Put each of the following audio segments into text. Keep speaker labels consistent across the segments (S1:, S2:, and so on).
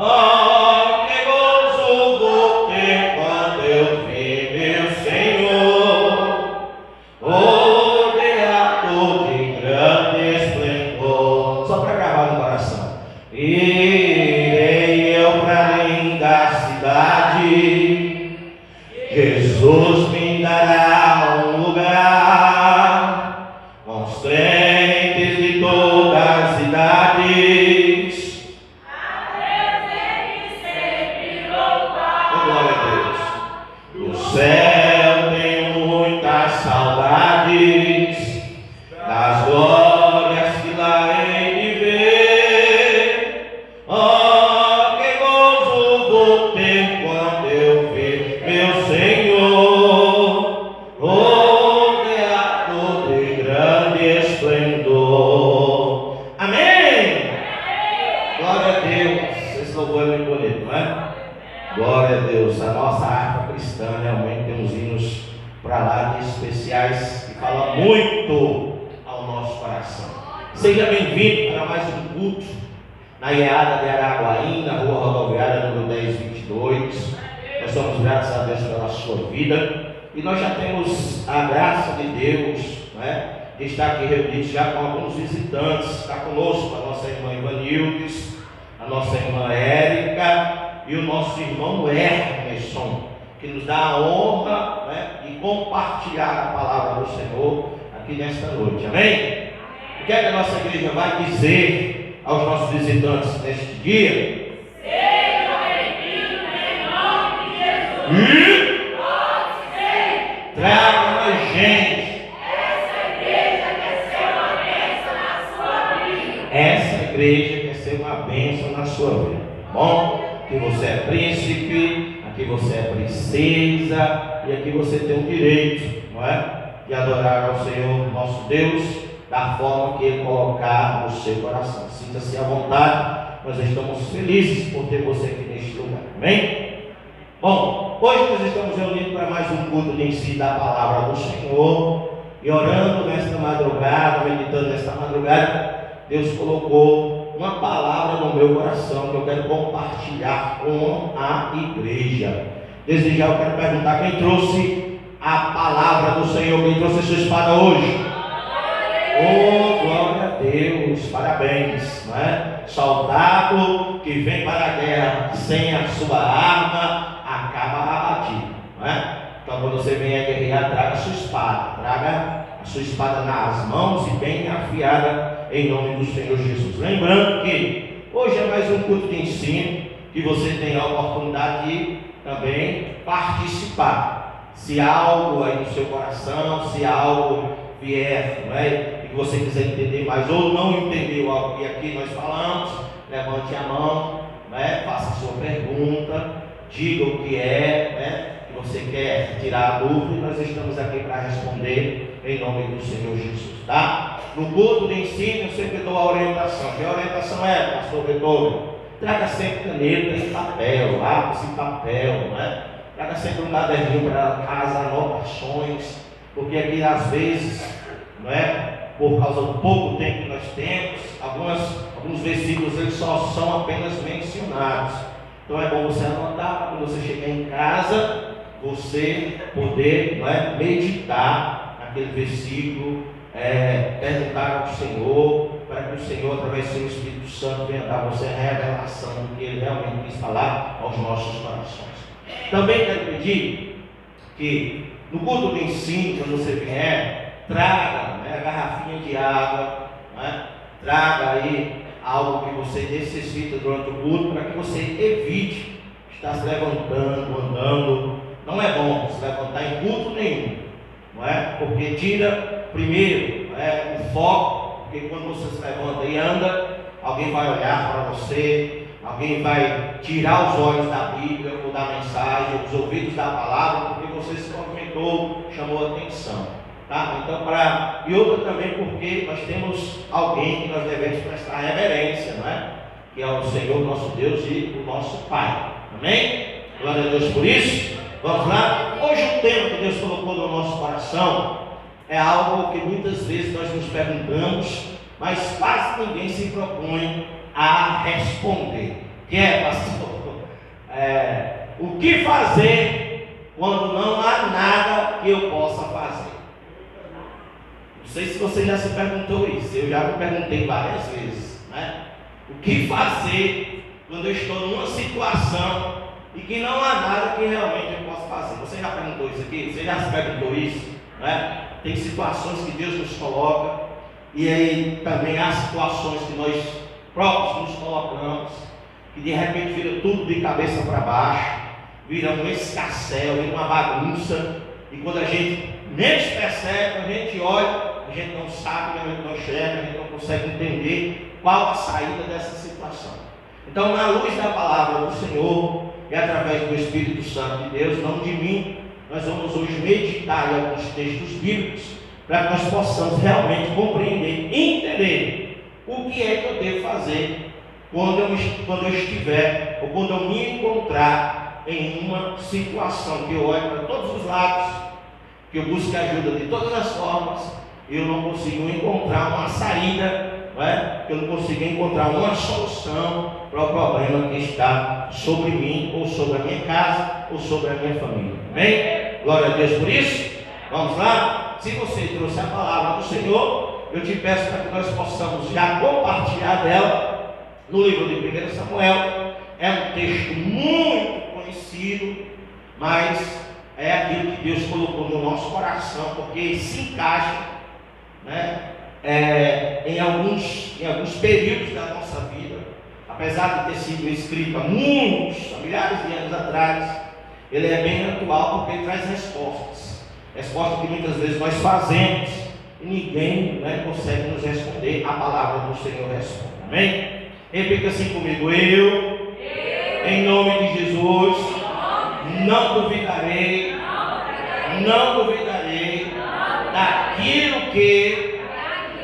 S1: Oh, que gozo vou ter quando eu vi meu Senhor, rodeado de grande esplendor. Só para gravar no coração. Irei eu para a linda cidade, Jesus me dará um lugar, com os crentes de todas as idades.
S2: A Deus sempre louvar.
S1: Glória a Deus. Do céu tenho muitas saudades das glórias que lá hei de ver. Oh, que gozo vou ter quando eu ver meu Senhor, rodeado de grande esplendor. Amém? Glória a Deus. Esse louvor é muito bonito, não é? Glória a Deus. A nossa harpa cristã realmente tem uns hinos para lá de especiais que falam muito ao nosso coração. Seja bem-vindo para mais um culto na IEADA de Araguaí, na rua rodoviária número 1022. Nós somos gratos a Deus pela sua vida e nós já temos a graça de Deus, né, de estar aqui reunidos já com alguns visitantes. Está conosco a nossa irmã Ivanildes, a nossa irmã Érica e o nosso irmão Emerson, que nos dá a honra, né, de compartilhar a palavra do Senhor aqui nesta noite. Amém? O que é que a nossa igreja vai dizer aos nossos visitantes neste dia?
S2: Seja bem-vindo em nome de Jesus. Pode ser.
S1: Traga mais gente.
S2: Essa igreja quer ser uma bênção na sua vida.
S1: Essa igreja quer ser uma bênção na sua vida. Bom? Aqui você é príncipe, aqui você é princesa e aqui você tem o direito, não é? De adorar ao Senhor nosso Deus da forma que Ele colocar no seu coração. Sinta-se à vontade, nós estamos felizes por ter você aqui neste lugar. Amém? Bom, hoje nós estamos reunidos para mais um culto de ensino da palavra do Senhor e orando nesta madrugada, meditando nesta madrugada. Deus colocou uma palavra no meu coração que eu quero compartilhar com a igreja. Desde já eu quero perguntar quem trouxe a palavra do Senhor, quem trouxe a sua espada hoje? Oh, glória a Deus, parabéns, não é? Soldado que vem para a guerra sem a sua arma acaba abatido, não é? Então quando você vem a guerrear, traga a sua espada, traga a sua espada nas mãos e bem afiada em nome do Senhor Jesus. Lembrando que hoje é mais um culto de ensino, que você tem a oportunidade de também participar. Se há algo aí no seu coração, se há algo vier, não é? E que você quiser entender mais ou não entendeu algo que aqui nós falamos, levante a mão, né? Faça a sua pergunta, diga o que é, né? Que você quer tirar a dúvida, e nós estamos aqui para responder em nome do Senhor Jesus, tá? No culto de ensino eu sempre dou a orientação. Que a orientação é, pastor Beethoven? Traga sempre caneta e papel, lápis e papel, né? Traga sempre um caderninho para casa, anotações, porque aqui às vezes, não é? Por causa do pouco tempo que nós temos, alguns versículos eles só são apenas mencionados. Então é bom você anotar, quando você chegar em casa, você poder, não é, meditar naquele versículo, perguntar ao Senhor, para que o Senhor, através do seu Espírito Santo, venha dar a você a revelação do que Ele realmente quis falar aos nossos corações. Também quero pedir que no culto de ensino, quando você vier, traga, né, a garrafinha de água, né, traga aí algo que você necessita durante o culto, para que você evite estar se levantando, andando. Não é bom se levantar em culto nenhum, não é? Porque tira primeiro o foco, porque quando você se levanta e anda, alguém vai olhar para você, alguém vai tirar os olhos da Bíblia ou da mensagem, os ouvidos da palavra, porque você se movimentou, chamou a atenção, tá? Então, e outra também porque nós temos alguém que nós devemos prestar reverência, não é? Que é o Senhor nosso Deus e o nosso Pai, amém? Glória a Deus por isso. Vamos lá? Hoje o tema que Deus colocou no nosso coração é algo que muitas vezes nós nos perguntamos, mas quase ninguém se propõe a responder. Que é, pastor? O que fazer quando não há nada que eu possa fazer? Não sei se você já se perguntou isso, eu já me perguntei várias vezes, né? O que fazer quando eu estou numa situação e que não há nada que realmente eu possa fazer? Você já perguntou isso aqui? Você já se perguntou isso? Né? Tem situações que Deus nos coloca, e aí também há situações que nós próprios nos colocamos, que de repente vira tudo de cabeça para baixo, vira um escarcéu, vira uma bagunça, e quando a gente menos percebe, a gente olha, a gente não sabe, a gente não enxerga, a gente não consegue entender qual a saída dessa situação. Então, na luz da palavra do Senhor e através do Espírito Santo de Deus, não de mim, nós vamos hoje meditar em alguns textos bíblicos para que nós possamos realmente compreender e entender o que é que eu devo fazer quando eu estiver ou quando eu me encontrar em uma situação que eu olho para todos os lados, que eu busque ajuda de todas as formas, e eu não consigo encontrar uma saída, não é? Eu não consigo encontrar uma solução para o problema que está sobre mim, ou sobre a minha casa, ou sobre a minha família. Amém? Glória a Deus por isso. Vamos lá? Se você trouxe a palavra do Senhor, eu te peço para que nós possamos já compartilhar dela no livro de 1 Samuel. É um texto muito conhecido, mas é aquilo que Deus colocou no nosso coração, porque se encaixa, né, em alguns períodos da nossa vida. Apesar de ter sido escrito há milhares de anos atrás, ele é bem atual, porque ele traz respostas que muitas vezes nós fazemos e ninguém, né, consegue nos responder. A palavra do Senhor responde. Amém? Repita assim comigo: eu em nome de Jesus, não duvidarei daquilo que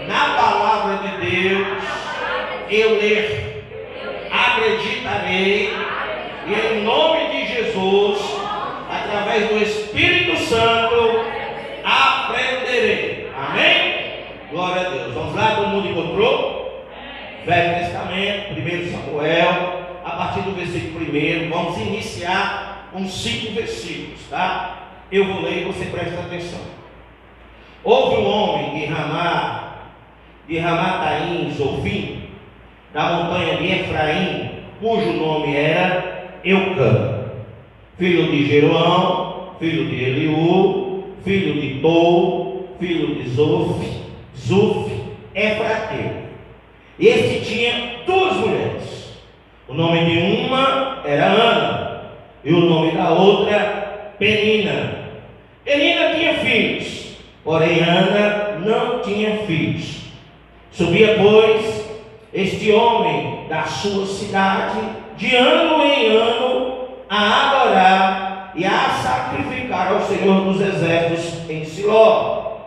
S1: na palavra de Deus eu ler, acreditarei, e em nome de Jesus, através do Espírito Santo, aprenderei. Amém? Glória a Deus. Vamos lá, todo mundo encontrou? Velho Testamento, 1 Samuel, a partir do versículo 1, vamos iniciar com 5 versículos, tá? Eu vou ler e você presta atenção. Houve um homem de Ramataim, Zofim, da montanha de Efraim, cujo nome era Eucana, filho de Jeroão, filho de Eliú, filho de Tou, filho de Zuf, Efrateu. Este tinha 2 mulheres. O nome de uma era Ana, e o nome da outra Penina. Penina tinha filhos, porém Ana não tinha filhos. Subia, pois, este homem da sua cidade, de ano em ano, a adorar e a sacrificar ao Senhor dos Exércitos em Siló.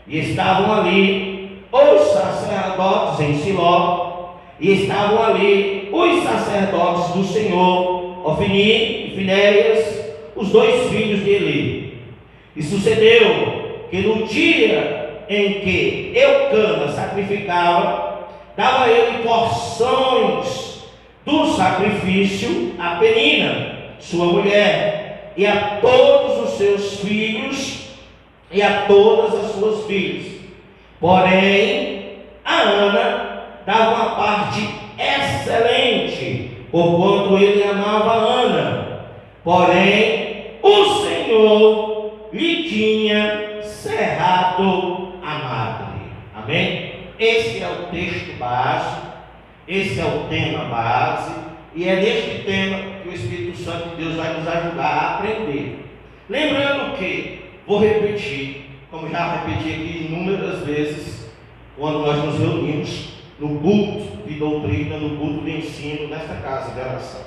S1: E estavam ali os sacerdotes em Siló, e estavam ali os sacerdotes do Senhor, Ofni e Finéias, os 2 filhos de Eli. E sucedeu que no dia em que Eucana sacrificava, dava ele porções do sacrifício a Penina, sua mulher, e a todos os seus filhos e a todas as suas filhas. Porém, a Ana dava uma parte excelente, porquanto ele amava Ana. Porém, o Senhor lhe tinha cerrado a madre. Amém? Esse é o texto base, esse é o tema base, e é neste tema que o Espírito Santo de Deus vai nos ajudar a aprender. Lembrando que, vou repetir, como já repeti aqui inúmeras vezes, quando nós nos reunimos no culto de doutrina, no culto de ensino, nesta casa de oração.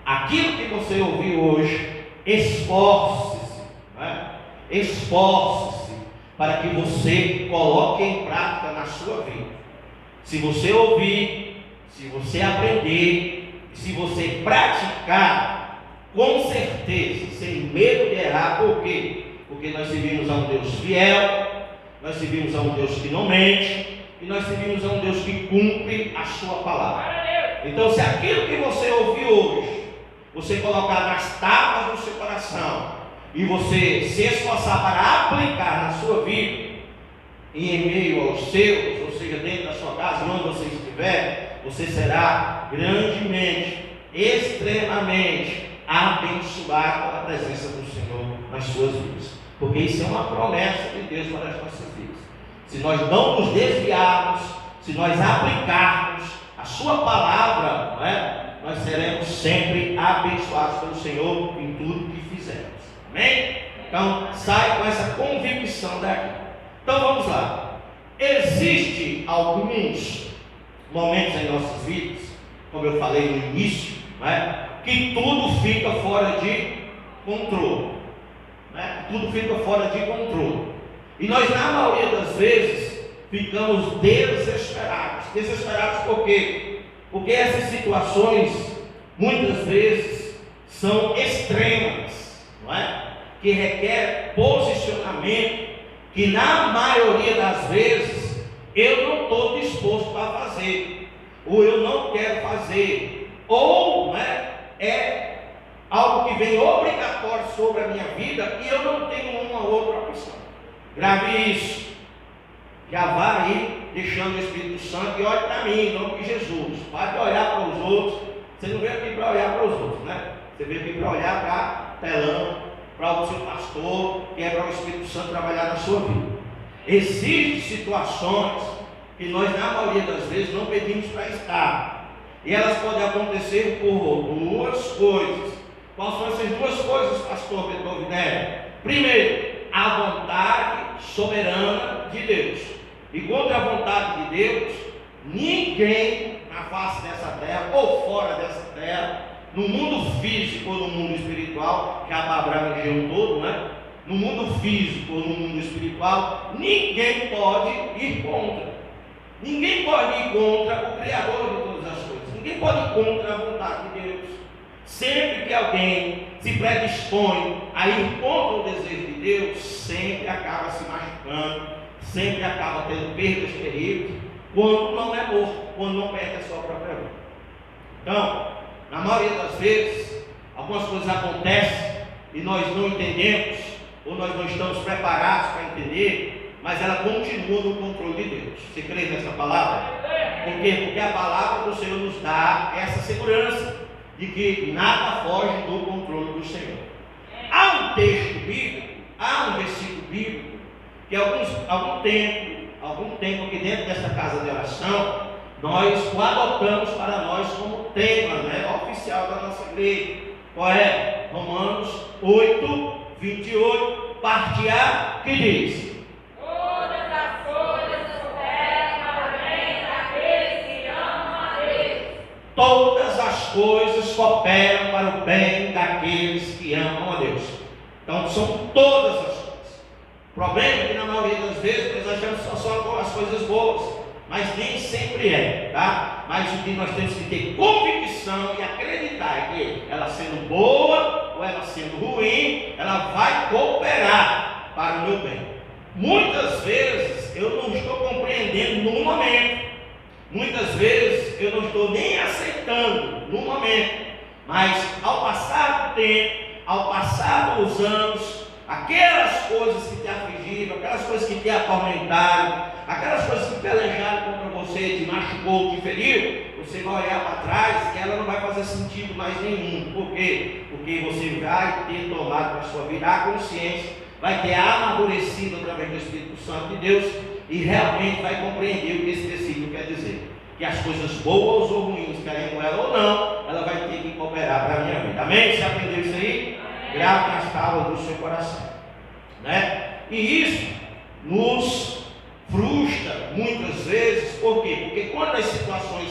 S1: Aquilo que você ouviu hoje, esforce-se, né? Esforce-se para que você coloque em prática na sua vida. Se você ouvir, se você aprender, se você praticar, com certeza, sem medo de errar. Por quê? Porque nós servimos a um Deus fiel, nós servimos a um Deus que não mente, e nós servimos a um Deus que cumpre a sua palavra. Então, se aquilo que você ouviu hoje, você colocar nas tábuas do seu coração, e você se esforçar para aplicar na sua vida, e em meio aos seus, ou seja, dentro da sua casa, onde você estiver, você será grandemente, extremamente abençoado pela presença do Senhor nas suas vidas, porque isso é uma promessa de Deus para as nossas vidas. Se nós não nos desviarmos, se nós aplicarmos a sua palavra, não é? Nós seremos sempre abençoados pelo Senhor em tudo que fizermos. Amém? Então, sai com essa convicção daqui. Então, vamos lá. Existem alguns momentos em nossas vidas, como eu falei no início, não é? Que tudo fica fora de controle. Né? Tudo fica fora de controle. E nós, na maioria das vezes, ficamos desesperados. Desesperados por quê? Porque essas situações, muitas vezes, são extremas, não é? Que requer posicionamento, que na maioria das vezes, eu não estou disposto a fazer, ou eu não quero fazer, ou, né, é algo que vem obrigatório sobre a minha vida, e eu não tenho uma outra opção. Grave isso. Já vá aí deixando o Espírito Santo e olhe para mim, em nome de Jesus. Pare de olhar para os outros. Você não veio aqui para olhar para os outros, né? Você veio aqui para olhar para telão, para o seu pastor, que é para o Espírito Santo trabalhar na sua vida. Existem situações que nós, na maioria das vezes, não pedimos para estar. E elas podem acontecer por duas coisas. Quais são essas duas coisas, pastor Beethoven? Primeiro, a vontade soberana de Deus. E contra a vontade de Deus, ninguém na face dessa terra ou fora dessa terra, no mundo físico ou no mundo espiritual, que a abranger o todo, né? No mundo físico ou no mundo espiritual, ninguém pode ir contra. Ninguém pode ir contra o Criador de todas as coisas. Ninguém pode ir contra a vontade de Deus. Sempre que alguém se predispõe a ir contra o desejo de Deus, sempre acaba se machucando, sempre acaba tendo perdas terríveis, quando não é morto, quando não perde a sua própria vida. Então, na maioria das vezes, algumas coisas acontecem e nós não entendemos, ou nós não estamos preparados para entender, mas ela continua no controle de Deus. Você crê nessa palavra? Por quê? Porque a palavra do Senhor nos dá essa segurança de que nada foge do controle do Senhor. Há um texto bíblico, há um versículo bíblico, que algum tempo aqui dentro dessa casa de oração, nós o adotamos para nós como tema, né, oficial da nossa igreja. Qual é? Romanos 8, 28, parte A, que diz:
S2: Todas as coisas cooperam para o bem daqueles que amam a Deus.
S1: Todas as coisas cooperam para o bem daqueles que amam a Deus. Então são todas as coisas. O problema é que na maioria das vezes nós achamos que só são as coisas boas, mas nem sempre é, tá? Mas o que nós temos que ter convicção e acreditar é que ela sendo boa ou ela sendo ruim, ela vai cooperar para o meu bem. Muitas vezes eu não estou compreendendo no momento, muitas vezes eu não estou nem aceitando no momento, mas ao passar do tempo, ao passar dos anos, aquelas coisas que te afligiram, aquelas coisas que te atormentaram, aquelas coisas que pelejaram contra você, te machucou, te feriu, você vai olhar para trás e ela não vai fazer sentido mais nenhum. Por quê? Porque você vai ter tomado para a sua vida a consciência, vai ter amadurecido através do Espírito Santo de Deus e realmente vai compreender o que esse versículo quer dizer. Que as coisas boas ou ruins, querendo ela ou não, ela vai ter que cooperar para a minha vida. Amém? Você aprendeu isso aí? Grave nas tábuas do seu coração, né? E isso nos frustra muitas vezes. Por quê? Porque quando as situações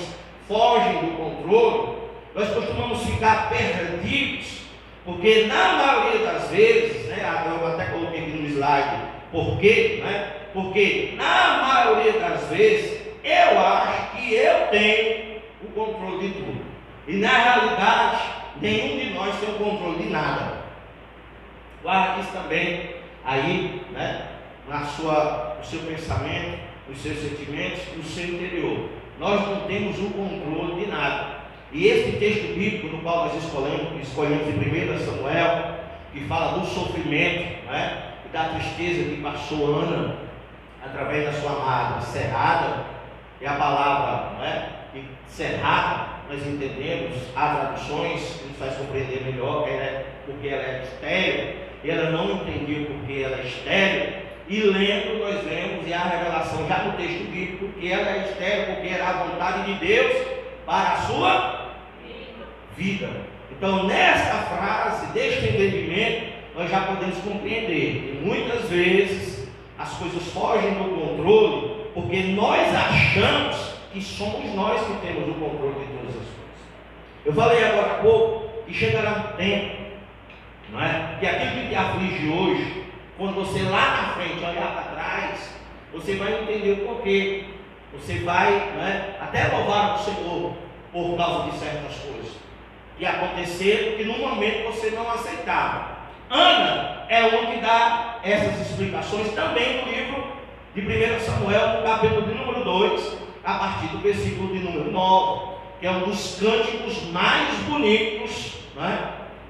S1: fogem do controle, nós costumamos ficar perdidos, porque na maioria das vezes, né, eu até coloquei aqui no slide, por quê, né? Porque na maioria das vezes eu acho que eu tenho o controle de tudo, e na realidade nenhum de nós tem o controle de nada. Guarde isso também aí, né, no seu pensamento, nos seus sentimentos, no seu interior. Nós não temos o controle de nada. E esse texto bíblico no qual nós escolhemos em 1 Samuel, que fala do sofrimento, né, e da tristeza que passou Ana através da sua amada Serrada, e a palavra, né, que Serrada, nós entendemos, há traduções que nos faz compreender melhor porque ela é estéril, e ela não entendeu porque ela é estéril, e lendo nós vemos, e há a revelação já no texto bíblico, que ela é estéril porque era a vontade de Deus para a sua vida. Então, nesta frase, deste entendimento, nós já podemos compreender que muitas vezes as coisas fogem do controle, porque nós achamos que somos nós que temos o controle de todas as coisas. Eu falei agora há pouco que chegará um tempo, não é? Que aquilo que te aflige hoje, quando você lá na frente olhar para trás, você vai entender o porquê. Você vai, não é, até louvar o Senhor por causa de certas coisas que aconteceram que no momento você não aceitava. Ana é uma que dá essas explicações também no livro de 1 Samuel, no capítulo de número 2, a partir do versículo de número 9, que é um dos cânticos mais bonitos, não é,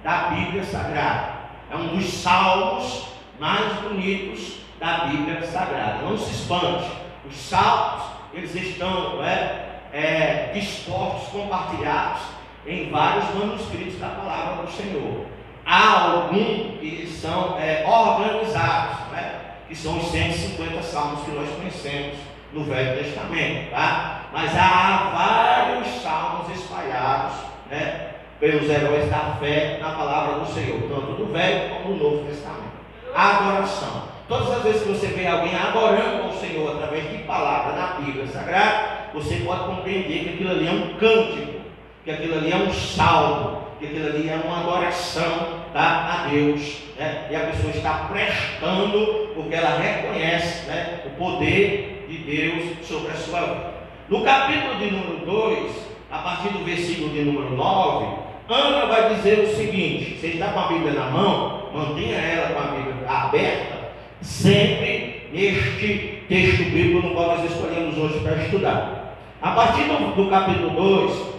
S1: da Bíblia Sagrada. É um dos salmos mais bonitos da Bíblia Sagrada. Não se espante, os salmos, eles estão, não é, dispostos, compartilhados em vários manuscritos da palavra do Senhor. Há alguns que são organizados, né, que são os 150 salmos que nós conhecemos no Velho Testamento, tá? Mas há vários salmos espalhados, né, pelos heróis da fé na palavra do Senhor, tanto do Velho como do Novo Testamento. A adoração. Todas as vezes que você vê alguém adorando ao Senhor através de palavra na Bíblia Sagrada, você pode compreender que aquilo ali é um cântico, que aquilo ali é um salmo, que aquilo ali é uma adoração, tá, a Deus, né? E a pessoa está prestando porque ela reconhece, né, o poder de Deus sobre a sua vida. No capítulo de número 2, a partir do versículo de número 9, Ana vai dizer o seguinte: você está com a Bíblia na mão, mantenha ela com a Bíblia aberta, sempre neste texto bíblico no qual nós escolhemos hoje para estudar. A partir do capítulo 2,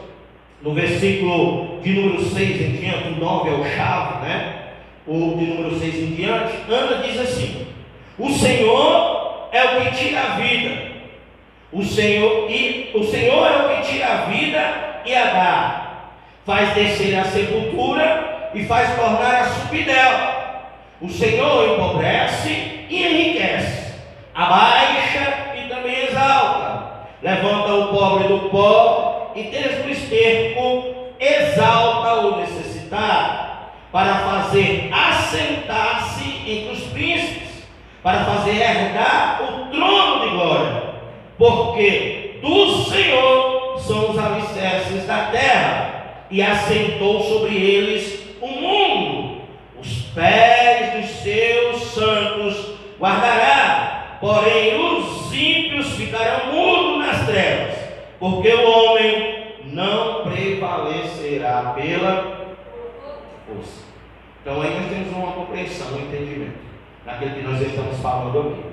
S1: no versículo de número 6 em diante, o 9 é o chave, né? O de número 6 em diante, Ana diz assim: o Senhor é o que tira a vida, o Senhor é o que tira a vida e a dá, faz descer a sepultura e faz tornar a subir dela. O Senhor empobrece e enriquece, abaixa e também exalta, levanta o pobre do pó e desde o esterco exalta o necessitado, para fazer assentar-se entre os príncipes, para fazer herdar o trono de glória, porque do Senhor são os alicerces da terra, e assentou sobre eles o mundo. Os pés dos seus santos guardará, porém os ímpios ficarão mudos nas trevas, porque o homem não prevalecerá pela força. Então aí nós temos uma compreensão, um entendimento daquilo que nós estamos falando aqui.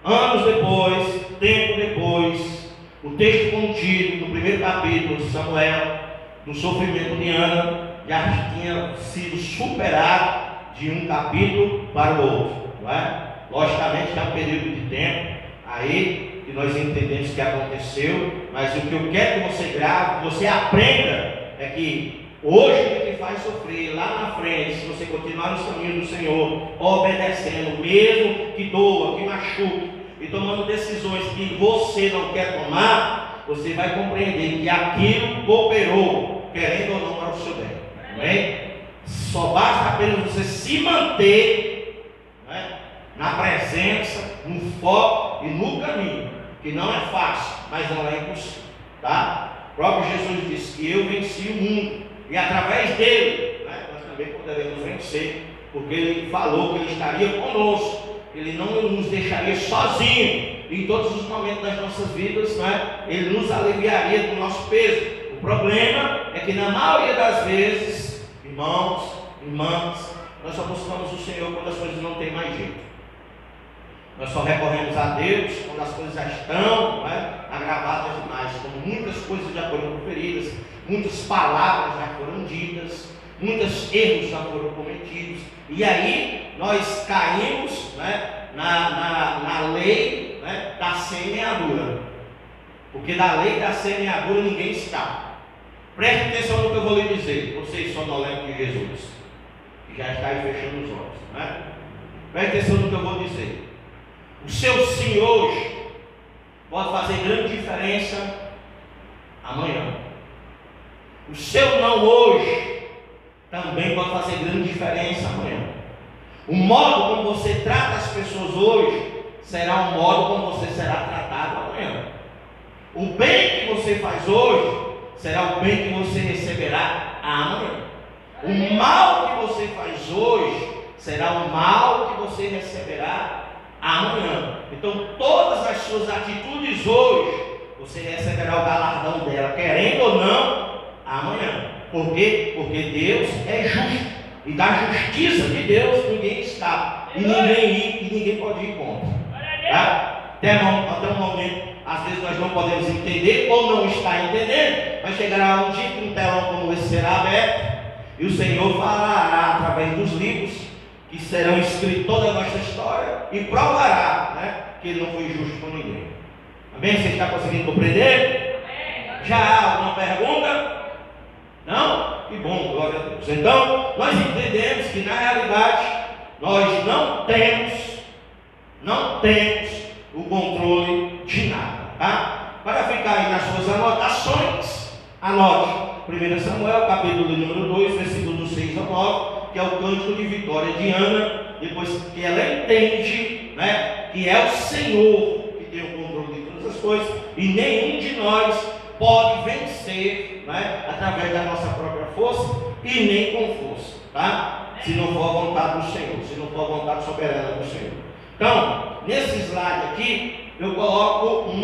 S1: Anos depois, tempo depois, o texto contido no primeiro capítulo de Samuel, do sofrimento de Ana, já tinha sido superado de um capítulo para o outro, não é? Logicamente há um período de tempo aí que nós entendemos que aconteceu, mas o que eu quero que você grave, que você aprenda, é que hoje o que te faz sofrer lá na frente, se você continuar nos caminhos do Senhor, obedecendo, mesmo que doa, que machuque, e tomando decisões que você não quer tomar, você vai compreender que aquilo cooperou, querendo ou não, para o seu bem. Amém? Só basta apenas você se manter, né, na presença, no foco e no caminho, que não é fácil, mas não é impossível, tá? O próprio Jesus disse que eu venci o mundo, e através dele, né, nós também poderemos vencer, porque ele falou que ele estaria conosco, ele não nos deixaria sozinhos em todos os momentos das nossas vidas, né? Ele nos aliviaria do nosso peso. O problema é que na maioria das vezes, irmãos, irmãs, nós só buscamos o Senhor quando as coisas não têm mais jeito. Nós só recorremos a Deus quando as coisas já estão, não é, agravadas demais, quando muitas coisas já foram proferidas, muitas palavras já foram ditas, muitos erros já foram cometidos, e aí nós caímos, né, na lei, né, da semeadura, porque da lei da semeadura ninguém escapa. Preste atenção no que eu vou lhe dizer, vocês sonolentos de Jesus, que já está aí fechando os olhos, né? Preste atenção no que eu vou dizer. O seu sim hoje pode fazer grande diferença amanhã. O seu não hoje também pode fazer grande diferença amanhã. O modo como você trata as pessoas hoje será o modo como você será tratado amanhã. O bem que você faz hoje será o bem que você receberá amanhã. O mal que você faz hoje será o mal que você receberá amanhã. Então todas as suas atitudes hoje você receberá o galardão dela, querendo ou não, amanhã. Por quê? Porque Deus é justo, e da justiça de Deus ninguém escapa, e ninguém pode ir contra, tá? Até um momento, às vezes nós não podemos entender ou não está entendendo, mas chegará um dia que um telão como esse será aberto e o Senhor falará através dos livros que serão escritos toda a nossa história e provará, né, que Ele não foi justo com ninguém. Amém? Você está conseguindo compreender? Já há alguma pergunta? Não? Que bom, glória a Deus. Então, nós entendemos que na realidade nós não temos o controle de nada, tá? Para ficar aí nas suas anotações, anote 1 Samuel, capítulo número 2, versículo do 6 ao 9, que é o cântico de vitória de Ana, depois que ela entende, né, que é o Senhor que tem o controle de todas as coisas, e nenhum de nós pode vencer, né, através da nossa própria força, e nem com força, tá? Se não for a vontade do Senhor, se não for a vontade soberana do Senhor. Então, nesse slide aqui, eu coloco um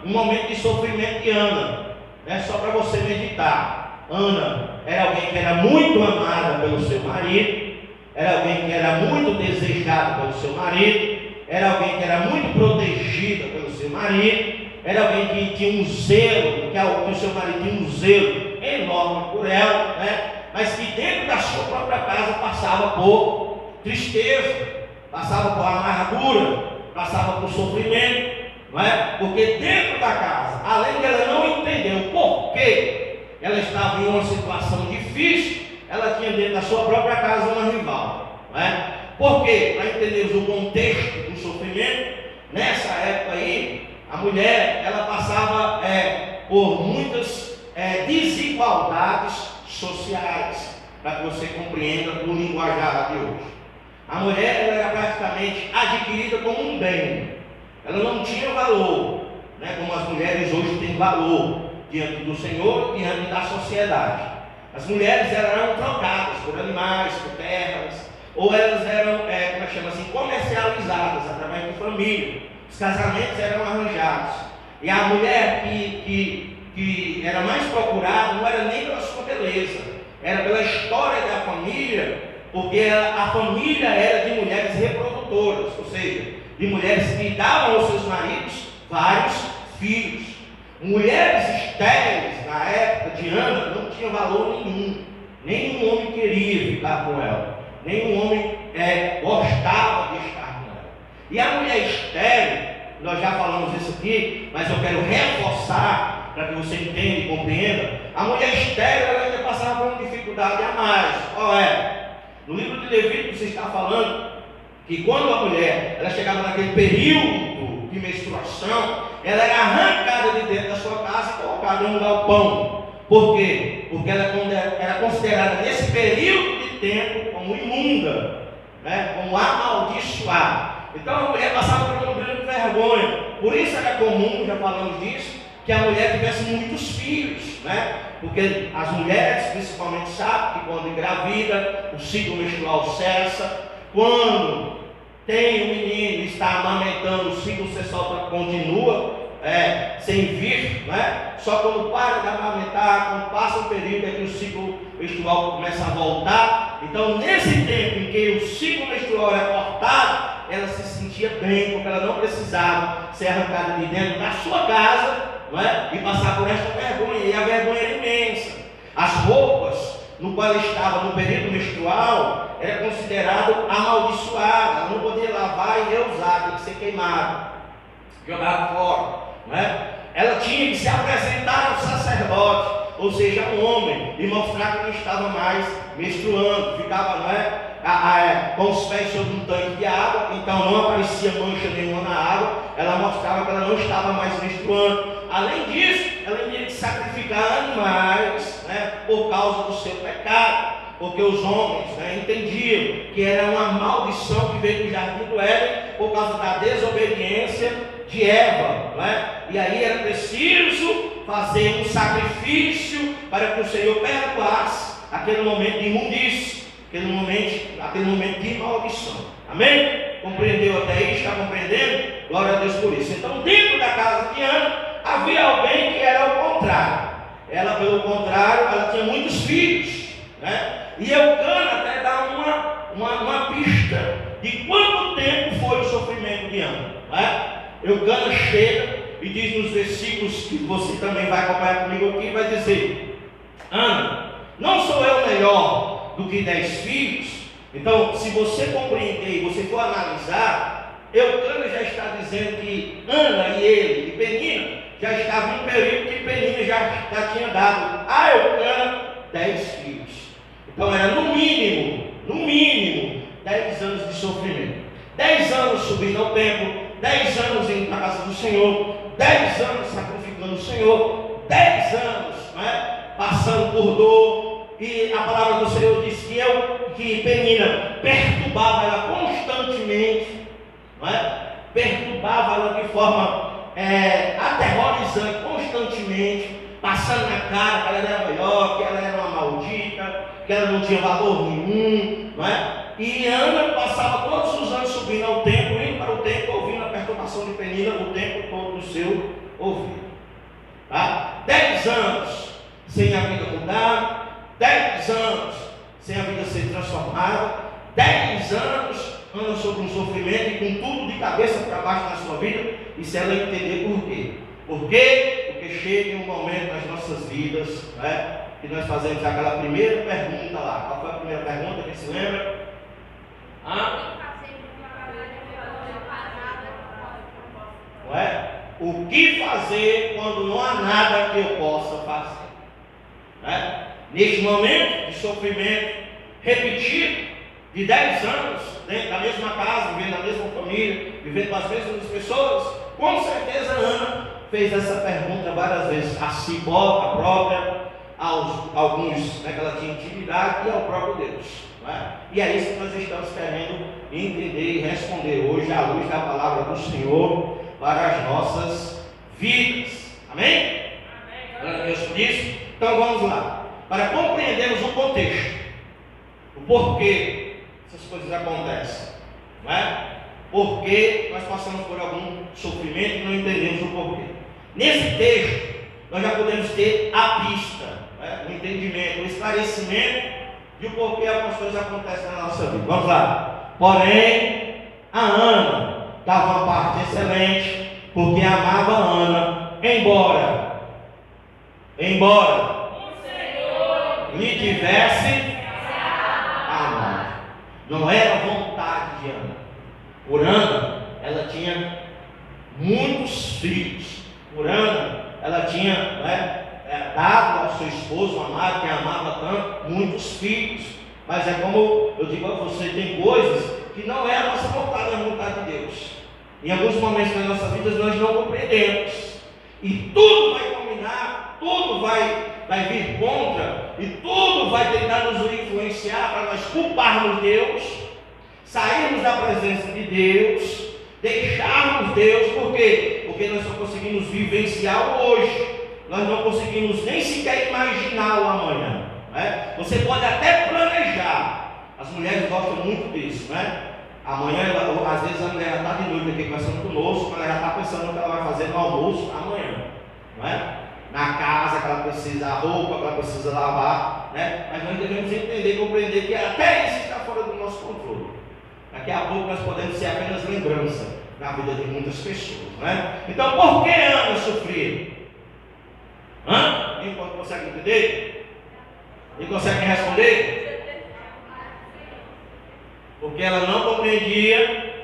S1: momento de sofrimento de Ana, né, só para você meditar. Ana era alguém que era muito amada pelo seu marido, era alguém que era muito desejada pelo seu marido, era alguém que era muito protegida pelo seu marido, era alguém que tinha um zelo, que o seu marido tinha um zelo enorme por ela, né? Mas que dentro da sua própria casa passava por tristeza, passava por amargura, passava por sofrimento, não é? Porque dentro da casa, além de ela não entender o porquê ela estava em uma situação difícil, ela tinha dentro da sua própria casa uma rival, não é? Porque, para entendermos o contexto do sofrimento, nessa época aí, a mulher, ela passava por muitas desigualdades sociais, para que você compreenda o linguajar de hoje. A mulher, ela era praticamente adquirida como um bem, ela não tinha valor, né, como as mulheres hoje têm valor diante do Senhor e diante da sociedade. As mulheres eram trocadas por animais, por terras, ou elas eram, comercializadas através de família. Os casamentos eram arranjados. E a mulher que era mais procurada não era nem pela sua beleza, era pela história da família, porque a família era de mulheres reprodutoras, ou seja, de mulheres que davam aos seus maridos vários filhos. Mulheres estéreis, na época de Ana, não tinham valor nenhum. Nenhum homem queria ficar com ela, nenhum homem gostava de estar com ela. E a mulher estéril, nós já falamos isso aqui, mas eu quero reforçar para que você entenda e compreenda. A mulher estéril, ela ainda passava por uma dificuldade a mais. Qual é? No livro de Levítico você está falando que quando a mulher ela chegava naquele período de menstruação, ela era arrancada de dentro da sua casa e colocada em um galpão. Por quê? Porque ela era considerada nesse período de tempo como imunda, né? Como amaldiçoada. Então a mulher passava por uma grande vergonha. Por isso era comum, já falamos disso, que a mulher tivesse muitos filhos, né? Porque as mulheres principalmente sabem que quando engravida, o ciclo menstrual cessa. Quando tem um menino e está amamentando, o ciclo sexual continua sem vir, né? Só quando para de amamentar, quando passa um período é que o ciclo menstrual começa a voltar. Então, nesse tempo em que o ciclo menstrual é cortado, ela se sentia bem, porque ela não precisava ser arrancada de dentro da sua casa, não é? E passar por esta vergonha, e a vergonha era imensa. As roupas no qual ela estava no período menstrual era considerado amaldiçoada, ela não podia lavar e reusar, tinha que ser queimada, jogada fora, não é? Ela tinha que se apresentar ao sacerdote, ou seja, um homem, e mostrar que não estava mais menstruando, ficava, não é, com os pés sobre um tanque de água, então não aparecia mancha nenhuma na água, ela mostrava que ela não estava mais menstruando. Além disso, ela tinha que sacrificar animais, né, por causa do seu pecado, porque os homens, né, entendiam que era uma maldição que veio do jardim do Éden por causa da desobediência de Eva, né? E aí era preciso fazer um sacrifício para que o Senhor perdoasse aquele momento de imundície, aquele momento de maldição. Amém? Compreendeu até aí? Está compreendendo? Glória a Deus por isso. Então, dentro da casa de Ana havia alguém que era o contrário. Ela, pelo contrário, ela tinha muitos filhos, né? E Eucana até dá uma pista de quanto tempo foi o sofrimento de Ana, né? Eucana chega e diz nos versículos que você também vai acompanhar comigo aqui, vai dizer: Ana, não sou eu melhor do que 10 filhos? Então, se você compreender e você for analisar, Eucana já está dizendo que Ana e ele, e Penina, já estavam em um período que Penina já tinha dado a Eucana 10 filhos. Então era no mínimo 10 anos de sofrimento. 10 anos subindo ao templo, 10 anos indo para a casa do Senhor, 10 anos sacrificando o Senhor, 10 anos, né, passando por dor. E a palavra do Senhor diz que Penina perturbava ela constantemente, não é? Perturbava ela de forma aterrorizante, constantemente, passando na cara que ela era melhor, que ela era uma maldita, que ela não tinha valor nenhum, não é? E Ana passava todos os anos subindo ao templo, indo para o templo, ouvindo a perturbação de Penina o tempo todo no seu ouvido. Tá? 10 anos sem a vida mudar, 10 anos sem a vida ser transformada, 10 anos Ana sobre um sofrimento e com tudo de cabeça para baixo na sua vida, e se ela entender por quê. Por quê? Porque chega um momento nas nossas vidas, né, que nós fazemos aquela primeira pergunta lá. Qual foi a primeira pergunta? Quem se lembra? Não é? O que fazer quando não há nada que eu possa fazer? Né? Neste momento de sofrimento repetido, de 10 anos, dentro da mesma casa, vivendo na mesma família, vivendo com as mesmas pessoas, com certeza Ana fez essa pergunta várias vezes, a si própria, aos alguns, né, que ela tinha intimidade, e ao próprio Deus. Né? E é isso que nós estamos querendo entender e responder hoje à luz da palavra do Senhor para as nossas vidas. Amém? Glória a Deus por isso. Então vamos lá, para compreendermos o contexto, o porquê essas coisas acontecem, não é? Porque nós passamos por algum sofrimento e não entendemos o porquê. Nesse texto, nós já podemos ter a pista, né? O entendimento, o esclarecimento de o porquê algumas coisas acontecem na nossa vida. Vamos lá. Porém, a Ana dava uma parte excelente, porque amava a Ana, embora
S2: O Senhor
S1: lhe tivesse amado. Não era vontade de Ana. Por Ana, ela tinha muitos filhos. Por Ana, ela tinha, né, dado ao seu esposo amado, que a amava tanto, muitos filhos. Mas é como eu digo a você, tem coisas que não é a nossa vontade, é a vontade de Deus. Em alguns momentos das nossas vidas nós não compreendemos. E tudo vai combinar, tudo vai vir contra, e tudo vai tentar nos influenciar para nós culparmos Deus, sairmos da presença de Deus, deixarmos Deus. Por quê? Porque nós só conseguimos vivenciar o hoje, nós não conseguimos nem sequer imaginar o amanhã, né? Você pode até planejar, as mulheres gostam muito disso, né? Amanhã, às vezes a mulher está de noite aqui conversando conosco, mas ela já está pensando o que ela vai fazer no almoço amanhã, não é? Na casa que ela precisa, a roupa que ela precisa lavar, né? Mas nós devemos entender e compreender que até isso está fora do nosso controle. Daqui a pouco nós podemos ser apenas lembrança na vida de muitas pessoas, não é? Então, por que Ana sofria? Quem consegue entender? Quem consegue responder? Porque ela não compreendia.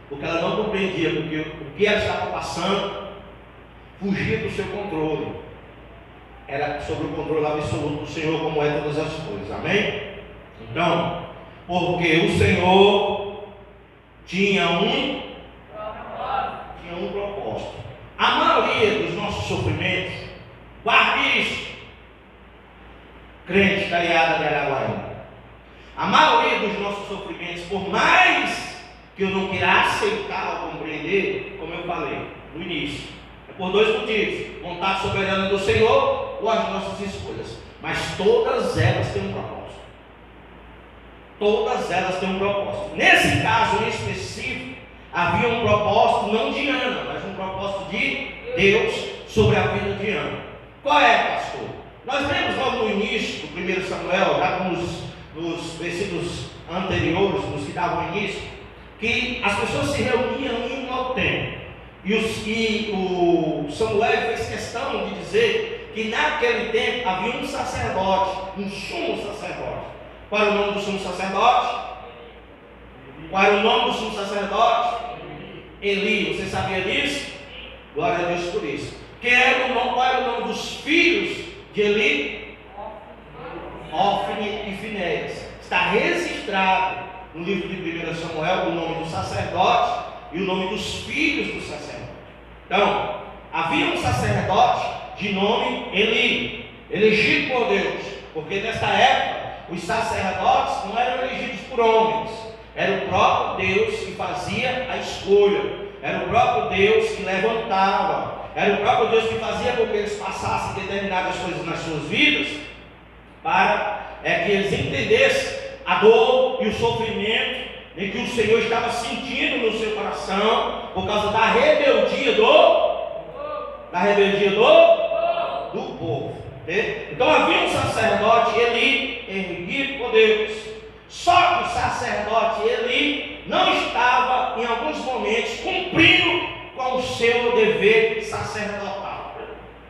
S1: Porque ela não compreendia, porque o que ela estava passando fugia do seu controle. Era sobre o controle absoluto do Senhor, como é todas as coisas. Amém? Então, porque o Senhor tinha um propósito. A maioria dos nossos sofrimentos, guarde isso, crente da Iada de Araguaína, a maioria dos nossos sofrimentos, por mais que eu não queira aceitar ou compreender, como eu falei no início, é por dois motivos: vontade soberana do Senhor ou as nossas escolhas. Mas todas elas têm um propósito. Todas elas têm um propósito. Nesse caso em específico, havia um propósito não de Ana, mas um propósito de Deus sobre a vida de Ana. Qual é, pastor? Nós vemos logo no início do 1 Samuel, já nos versículos anteriores, nos que davam início, que as pessoas se reuniam em um ao templo. E o Samuel fez questão de dizer que naquele tempo havia um sacerdote, um sumo sacerdote. Qual era o nome do sumo sacerdote? Qual era o nome do sumo sacerdote? Eli. Você sabia disso? Glória a Deus por isso. Qual era o nome dos filhos de Eli? Ofni e Finéias. Está registrado no livro de 1 Samuel o nome do sacerdote e o nome dos filhos do sacerdote. Então, havia um sacerdote de nome Eli, elegido por Deus, porque nesta época os sacerdotes não eram elegidos por homens, era o próprio Deus que fazia a escolha, era o próprio Deus que levantava, era o próprio Deus que fazia com que eles passassem determinadas coisas nas suas vidas, para que eles entendessem a dor e o sofrimento em que o Senhor estava sentindo no seu coração por causa da rebeldia do povo. Então havia um sacerdote Eli, erguido por Deus. Só que o sacerdote Eli não estava em alguns momentos cumprindo com o seu dever sacerdotal.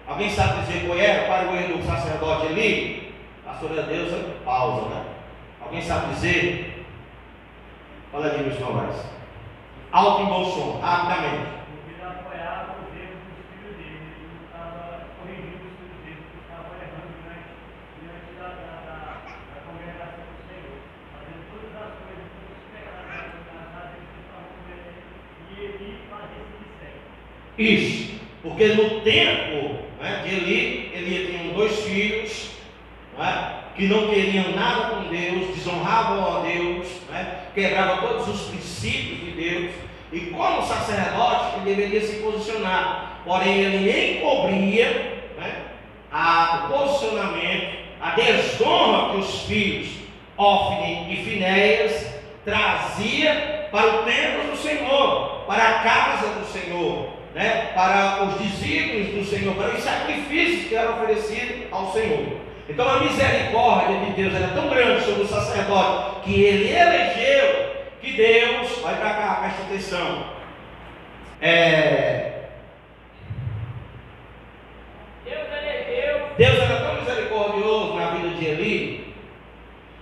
S1: Alguém sabe dizer qual era para o erro do sacerdote Eli? Pastora Deusa, pausa, né? Alguém sabe dizer? Fala aí, meus colegas. Alto e bom som, rapidamente.
S3: Porque ele apoiava os erros dos filhos dele, ele estava corrigindo os filhos dele, que estavam errando diante da congregação do Senhor, fazendo todas as coisas que os pecados das que estavam cometendo, e ele fazia isso de sempre.
S1: Isso, porque no tempo, né, de Eli tinha dois filhos, né, que não queriam nada com Deus, desonravam a Deus, né, quebravam todos os princípios de Deus, e como sacerdote ele deveria se posicionar, porém ele encobria, né, o posicionamento, a desonra que os filhos Ofni e Finéias trazia para o templo do Senhor, para a casa do Senhor, né, para os desígnios do Senhor, para os sacrifícios que eram oferecidos ao Senhor. Então a misericórdia de Deus era tão grande sobre o sacerdote que ele elegeu, que Deus, vai para cá, presta atenção, Deus era tão misericordioso na vida de Eli,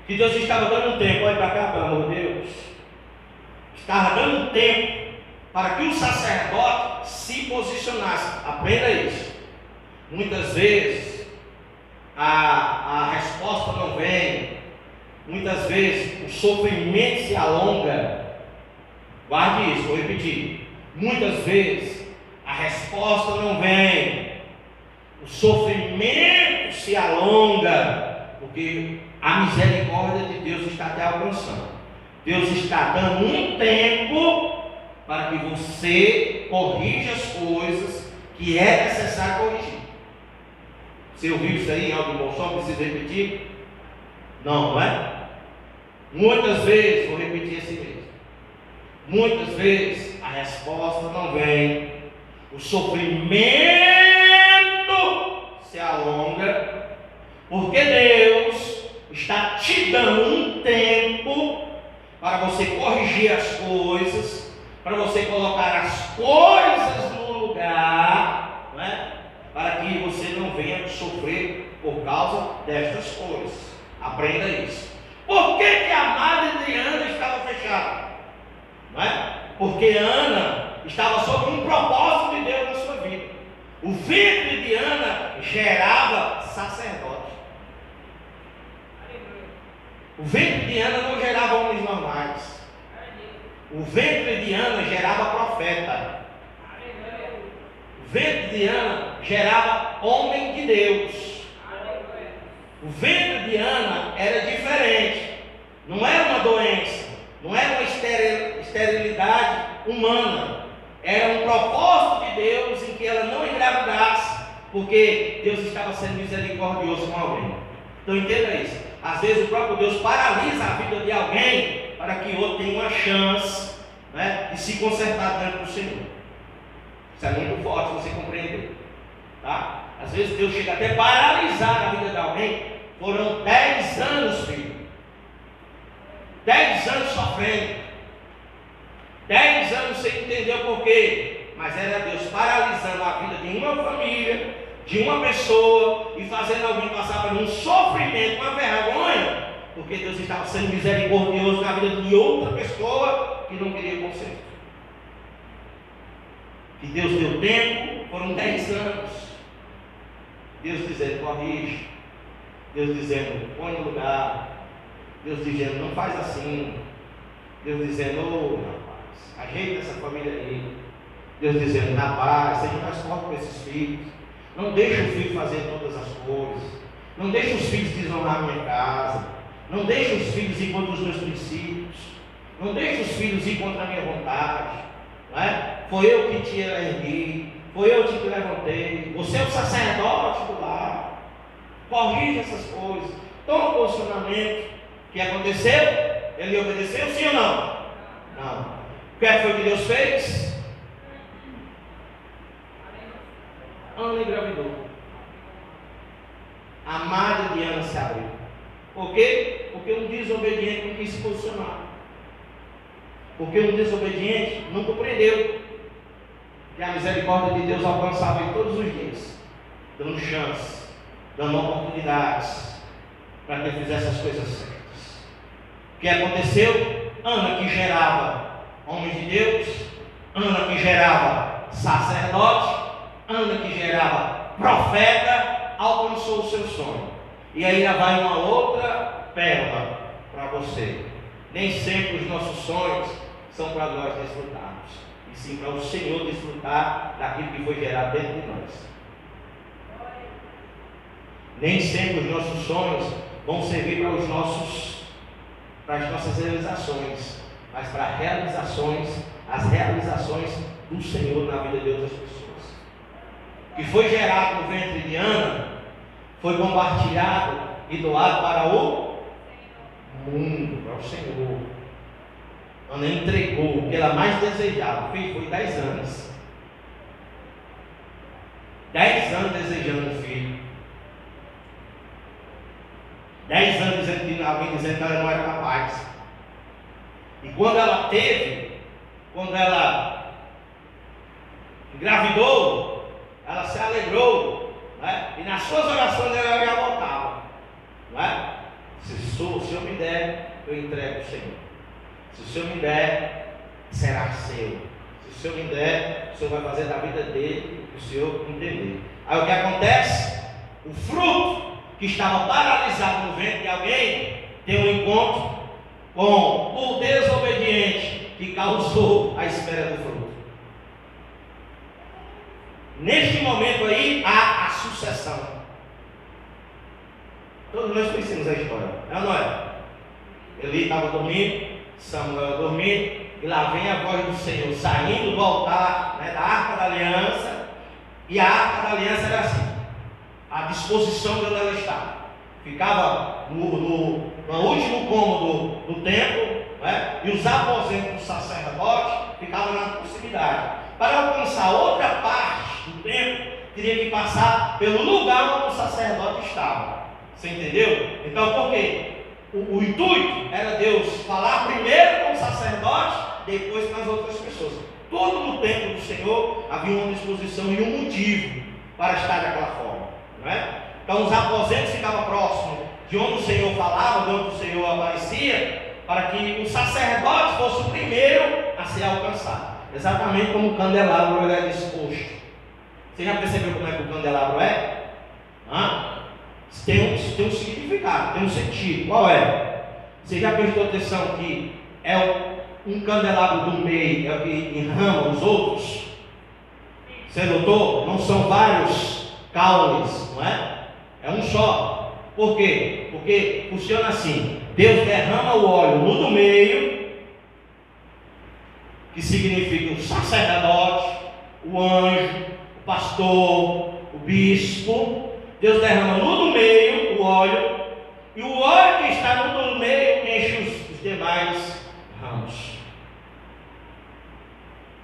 S1: que Deus estava dando um tempo, olha para cá, pelo amor de Deus, estava dando um tempo para que o sacerdote se posicionasse. Aprenda isso. Muitas vezes a resposta não vem, muitas vezes o sofrimento se alonga. Guarde isso, vou repetir. Muitas vezes a resposta não vem, o sofrimento se alonga, porque a misericórdia de Deus está te alcançando. Deus está dando um tempo para que você corrija as coisas que é necessário corrigir. Você ouviu isso aí em algo bom som? Precisa repetir? Não é? Muitas vezes, vou repetir assim mesmo, muitas vezes a resposta não vem, o sofrimento se alonga, porque Deus sofrer por causa destas coisas. Aprenda isso. Por que a madre de Ana estava fechada? Não é? Porque Ana estava sob um propósito de Deus na sua vida. O ventre de Ana gerava sacerdote. O ventre de Ana não gerava homens normais. O ventre de Ana gerava profeta. O ventre de Ana gerava homem de Deus. O ventre de Ana era diferente. Não era uma doença. Não era uma esterilidade humana. Era um propósito de Deus em que ela não engravidasse, porque Deus estava sendo misericordioso com alguém. Então entenda isso. Às vezes o próprio Deus paralisa a vida de alguém para que o outro tenha uma chance, né, de se consertar diante do Senhor. Isso é muito forte você compreender. Tá? Às vezes Deus chega até paralisar a vida de alguém. Foram 10 anos, filho. 10 anos sofrendo. 10 anos sem entender o porquê. Mas era Deus paralisando a vida de uma família, de uma pessoa, e fazendo alguém passar por um sofrimento, uma vergonha, porque Deus estava sendo misericordioso na vida de outra pessoa que não queria conserto. Que Deus deu tempo, foram 10 anos. Deus dizendo, corrige. Deus dizendo, põe no lugar. Deus dizendo, não faz assim. Deus dizendo, rapaz, ajeita essa família aí. Deus dizendo, na paz, seja mais forte com esses filhos. Não deixe o filho fazer todas as coisas. Não deixe os filhos desonrar a minha casa. Não deixe os filhos ir contra os meus princípios. Não deixe os filhos ir contra a minha vontade. Não é? Foi eu que te ergui. Foi eu que te levantei. Você é o sacerdote do lar. Corrige essas coisas. Toma posicionamento. O que aconteceu? Ele obedeceu, sim ou não? Não. O que foi que Deus fez? Ana engravidou. A madre de Ana se abriu. Por quê? Porque um desobediente não quis se posicionar. Porque um desobediente não compreendeu que a misericórdia de Deus alcançava ele todos os dias, dando chance, dando oportunidades para que ele fizesse as coisas certas. O que aconteceu? Ana, que gerava homens de Deus, Ana que gerava sacerdote, Ana que gerava profeta, alcançou o seu sonho. E aí já vai uma outra pérola para você. Nem sempre os nossos sonhos são para nós desfrutarmos, e sim para o Senhor desfrutar daquilo que foi gerado dentro de nós. Nem sempre os nossos sonhos vão servir para as nossas realizações, mas para as realizações do Senhor na vida de outras pessoas. O que foi gerado no ventre de Ana foi compartilhado e doado para o mundo, para o Senhor. Ana entregou o que ela mais desejava. Foi 10 anos. 10 anos desejando um filho. 10 anos alguém dizendo que ela não era capaz. E quando ela engravidou, ela se alegrou, né? E nas suas orações ela já voltava, né? Se o Senhor me der, eu entrego ao Senhor. Se o Senhor me der, será seu. Se o Senhor me der, o Senhor vai fazer da vida dele o Senhor entender. Aí o que acontece? O fruto que estava paralisado no ventre de alguém tem um encontro com o desobediente que causou a espera do fruto. Neste momento aí há a sucessão. Todos nós conhecemos a história, é ou não é? Eli estava dormindo, Samuel dormindo, e lá vem a voz do Senhor saindo do altar, né, da Arca da Aliança. E a Arca da Aliança era assim, à disposição de onde ela estava. Ficava no último cômodo do templo, né, e os aposentos do sacerdote ficavam na proximidade. Para alcançar outra parte do templo, teria que passar pelo lugar onde o sacerdote estava. Você entendeu? Então, por quê? O intuito era Deus falar primeiro com o sacerdote, depois com as outras pessoas. Todo no templo do Senhor havia uma disposição e um motivo para estar daquela forma. não é? Então os aposentos ficavam próximos de onde o Senhor falava, de onde o Senhor aparecia, para que o sacerdote fosse o primeiro a ser alcançado. Exatamente como o candelabro é disposto. Você já percebeu como é que o candelabro é? Tem um significado, tem um sentido. Qual é? Você já prestou atenção que um candelabro do meio é o que enrama os outros? Você notou? Não são vários caules, não é? É um só. Por quê? Porque funciona assim: Deus derrama o óleo no do meio, que significa o sacerdote, o anjo, o pastor, o bispo. Deus derrama no do meio o óleo, e o óleo que está no do meio enche os demais ramos.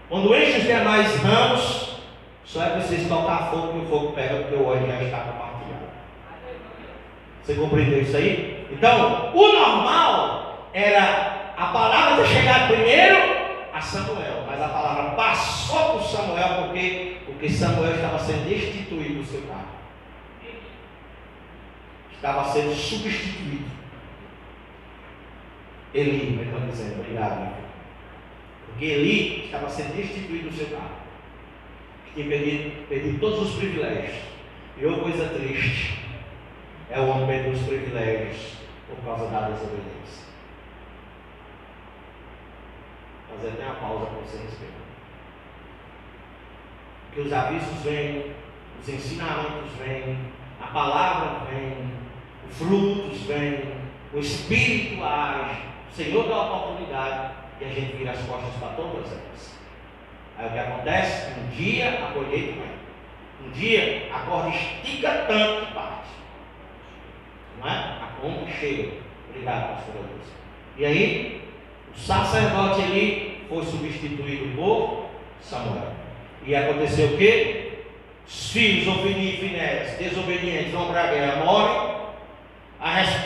S1: Quando enche os demais ramos, só é preciso tocar fogo, que o fogo pega, porque o óleo já está compartilhado. Você compreendeu isso aí? Então, o normal era a palavra ter chegado primeiro a Samuel, mas a palavra passou por Samuel porque Samuel estava sendo destituído do seu cargo. Estava sendo substituído. Eli, eu estou dizendo, obrigado, meu. Porque Eli estava sendo destituído do seu cargo. Tinha perdido todos os privilégios. E outra coisa triste é o homem perder os privilégios por causa da desobediência. Fazer até uma pausa para você respirar. Porque os avisos vêm, os ensinamentos vêm, a palavra vem, os frutos vêm, o Espírito age, o Senhor dá a oportunidade e a gente vira as costas para todas elas. Aí o que acontece? Um dia a colheita vem, um dia a corda estica tanto que parte, não é? A conta chega. Obrigado, pastor Deus. E aí, o sacerdote ali foi substituído por Samuel. E aconteceu o quê? Os filhos, Ofni e Finéias, desobedientes, vão para a guerra, morrem.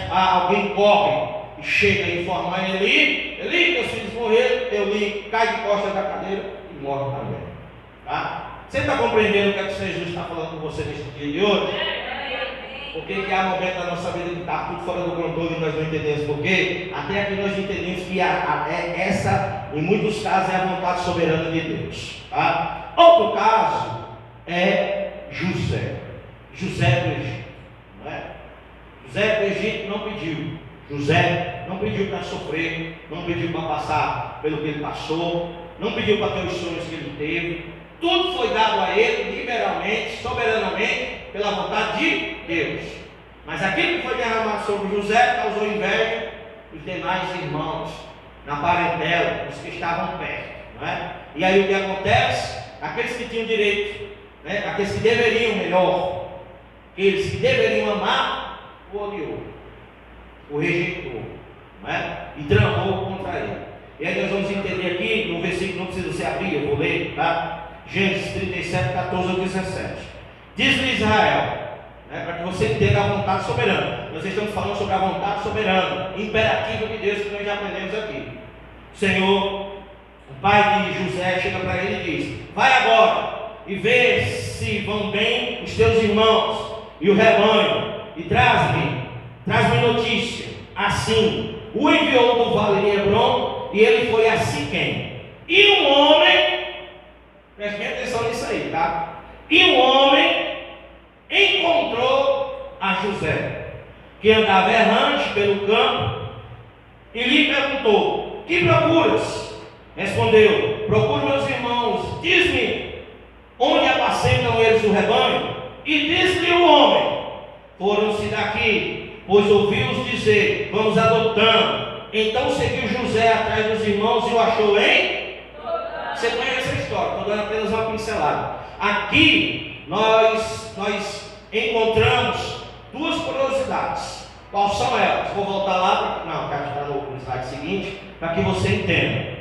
S1: Alguém corre e chega e informa Eli, meus filhos morreram. Eli cai de costas da cadeira e morre também. Tá? Você está compreendendo o que é que Jesus está falando com você nesse dia de hoje? Porque há momentos da nossa vida que está tudo fora do controle e nós não entendemos por quê? Até aqui nós entendemos que essa, em muitos casos, é a vontade soberana de Deus. Tá? Outro caso é José. José do Egito. Não é? José do Egito não pediu. José não pediu para sofrer, não pediu para passar pelo que ele passou, não pediu para ter os sonhos que ele teve. Tudo foi dado a ele liberalmente, soberanamente, pela vontade de Deus. Mas aquilo que foi derramado sobre José causou inveja dos demais irmãos, na parentela, os que estavam perto. Não é? E aí o que acontece? Aqueles que tinham direito, né? Aqueles que deveriam melhor, aqueles que deveriam amar, o odiou, o rejeitou, não é? E tramou contra ele. E aí nós vamos entender aqui, no versículo, não precisa você abrir, eu vou ler, tá? Gênesis 37, 14 ao 17. Diz-lhe Israel, né, para que você entenda a vontade soberana. Nós estamos falando sobre a vontade soberana, imperativa de Deus, que nós já aprendemos aqui. O Senhor, o pai de José, chega para ele e diz: vai agora e vê se vão bem os teus irmãos e o rebanho, e traz-me notícia. Assim, o enviou do vale de Hebron, e ele foi a Siquém. E um homem, preste bem atenção nisso aí, tá? E um homem encontrou a José, que andava errante pelo campo, e lhe perguntou: que procuras? Respondeu: procuro meus irmãos, diz-me onde apacentam eles o rebanho. E disse-lhe o homem: foram-se daqui, pois ouviu-os dizer, vamos adotando. Então seguiu José atrás dos irmãos e o achou em... Você conhece a história, estou dando apenas uma pincelada. Aqui nós encontramos duas curiosidades. Qual são elas? Vou voltar lá, quero estar no slide seguinte, para que você entenda.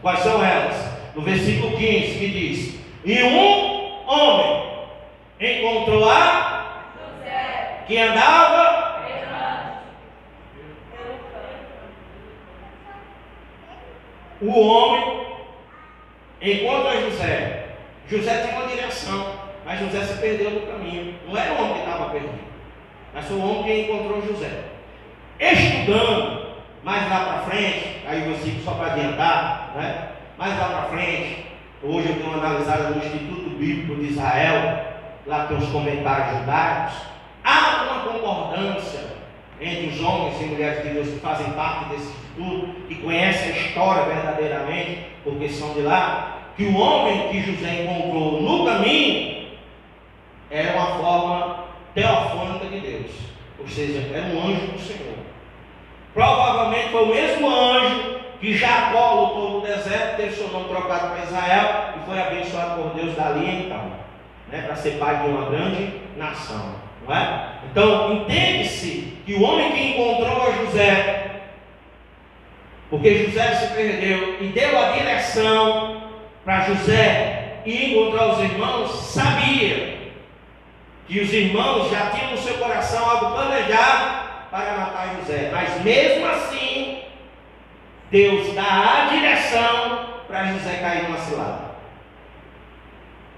S1: Quais são elas? No versículo 15 que diz: e um homem encontrou a José, que andava o homem encontra José. José tinha uma direção, Mas José se perdeu no caminho. Não era o homem que estava perdido, mas foi o homem que encontrou José. Estudando mais lá para frente, aí eu sigo só para adiantar, né? Mais lá para frente, hoje eu tenho analisado no Instituto Bíblico de Israel, lá tem os comentários judaicos. Há uma concordância entre os homens e mulheres de Deus que fazem parte desse instituto, que conhecem a história verdadeiramente, porque são de lá, que o homem que José encontrou no caminho era uma forma teofônica de Deus, ou seja, era um anjo do Senhor. Provavelmente foi o mesmo anjo que Jacó lutou no deserto, teve seu nome trocado para Israel e foi abençoado por Deus dali então, né, para ser pai de uma grande nação, não é? Então entende-se que o homem que encontrou José, porque José se perdeu e deu a direção para José e encontrar os irmãos, sabia que os irmãos já tinham no seu coração algo planejado para matar José, mas mesmo assim Deus dá a direção para José cair numa cilada.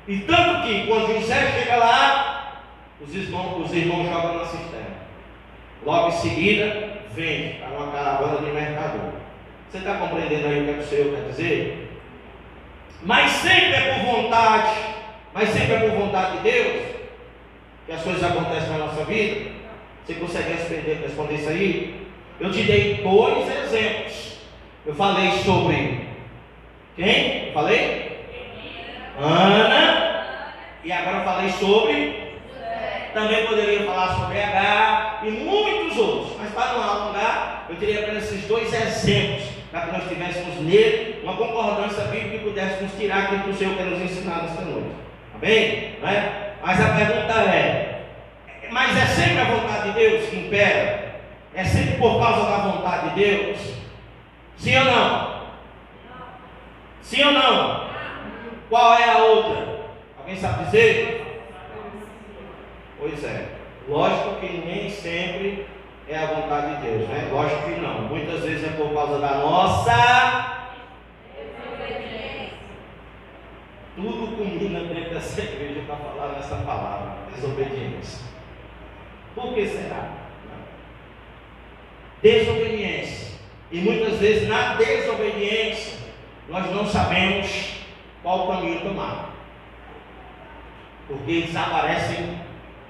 S1: E tanto que quando José chega lá, os irmãos jogam na cisterna. Logo em seguida vem para uma caravana de mercador. Você está compreendendo aí o que o Senhor quer dizer? Mas sempre é por vontade, de Deus que as coisas acontecem na nossa vida. Você consegue responder isso aí? Eu te dei 2 exemplos. Eu falei sobre quem? Eu falei? Ana. E agora eu falei sobre? Também poderia falar sobre H e muitos outros. Mas para não alongar, eu teria apenas esses 2 exemplos, para que nós tivéssemos nele uma concordância bíblica e pudéssemos tirar aquilo que o Senhor quer nos ensinar nesta noite. Amém? Não é? Mas a pergunta mas é sempre a vontade de Deus que impera? É sempre por causa da vontade de Deus? Sim ou não? Sim ou não? Qual é a outra? Alguém sabe dizer? Pois é. Lógico que nem sempre é a vontade de Deus, né? Lógico que não. Muitas vezes é por causa da nossa desobediência. Tudo combina dentro dessa igreja para falar nessa palavra, desobediência. Por que será? Desobediência. E muitas vezes na desobediência nós não sabemos qual caminho tomar, porque eles aparecem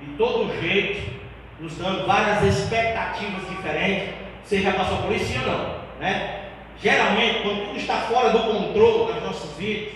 S1: de todo jeito, nos dando várias expectativas diferentes. Você já passou por isso, sim ou não? Né? Geralmente, quando tudo está fora do controle das nossas vidas,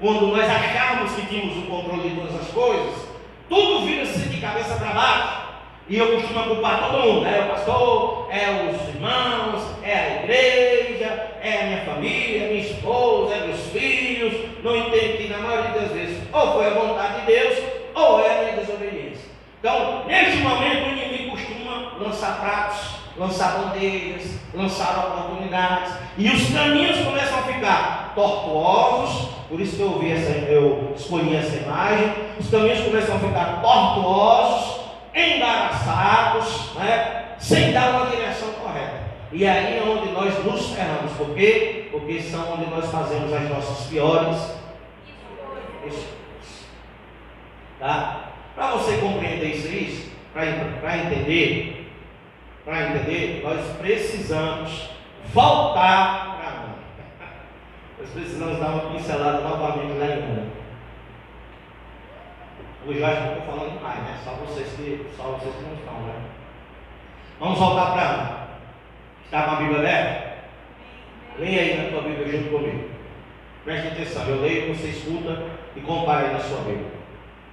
S1: quando nós acharmos que tínhamos o controle de todas as coisas, tudo vira-se de cabeça para baixo. E eu costumo culpar todo mundo, é o pastor, é os irmãos, é a igreja, é a minha família, minha esposa, é meus filhos. Não entendo que na maioria das vezes ou foi a vontade de Deus ou é a minha desobediência. Então, neste momento o inimigo costuma lançar pratos, lançar bandeiras, lançar oportunidades, e os caminhos começam a ficar tortuosos. Por isso que eu escolhi essa imagem. Os caminhos começam a ficar tortuosos, embaraçados, né? Sem dar uma direção correta. E aí é onde nós nos ferramos. Por quê? Porque são onde nós fazemos as nossas piores escolhas. Tá? Para você compreender isso, para entender, nós precisamos voltar para Ana. Nós precisamos dar uma pincelada novamente lá em Ana. Hoje eu acho que eu estou falando mais, né? Só vocês que não estão, né? Vamos voltar para Ana. Está com a Bíblia aberta? Leia aí na tua Bíblia junto comigo. Preste atenção, eu leio, você escuta e compara aí na sua Bíblia.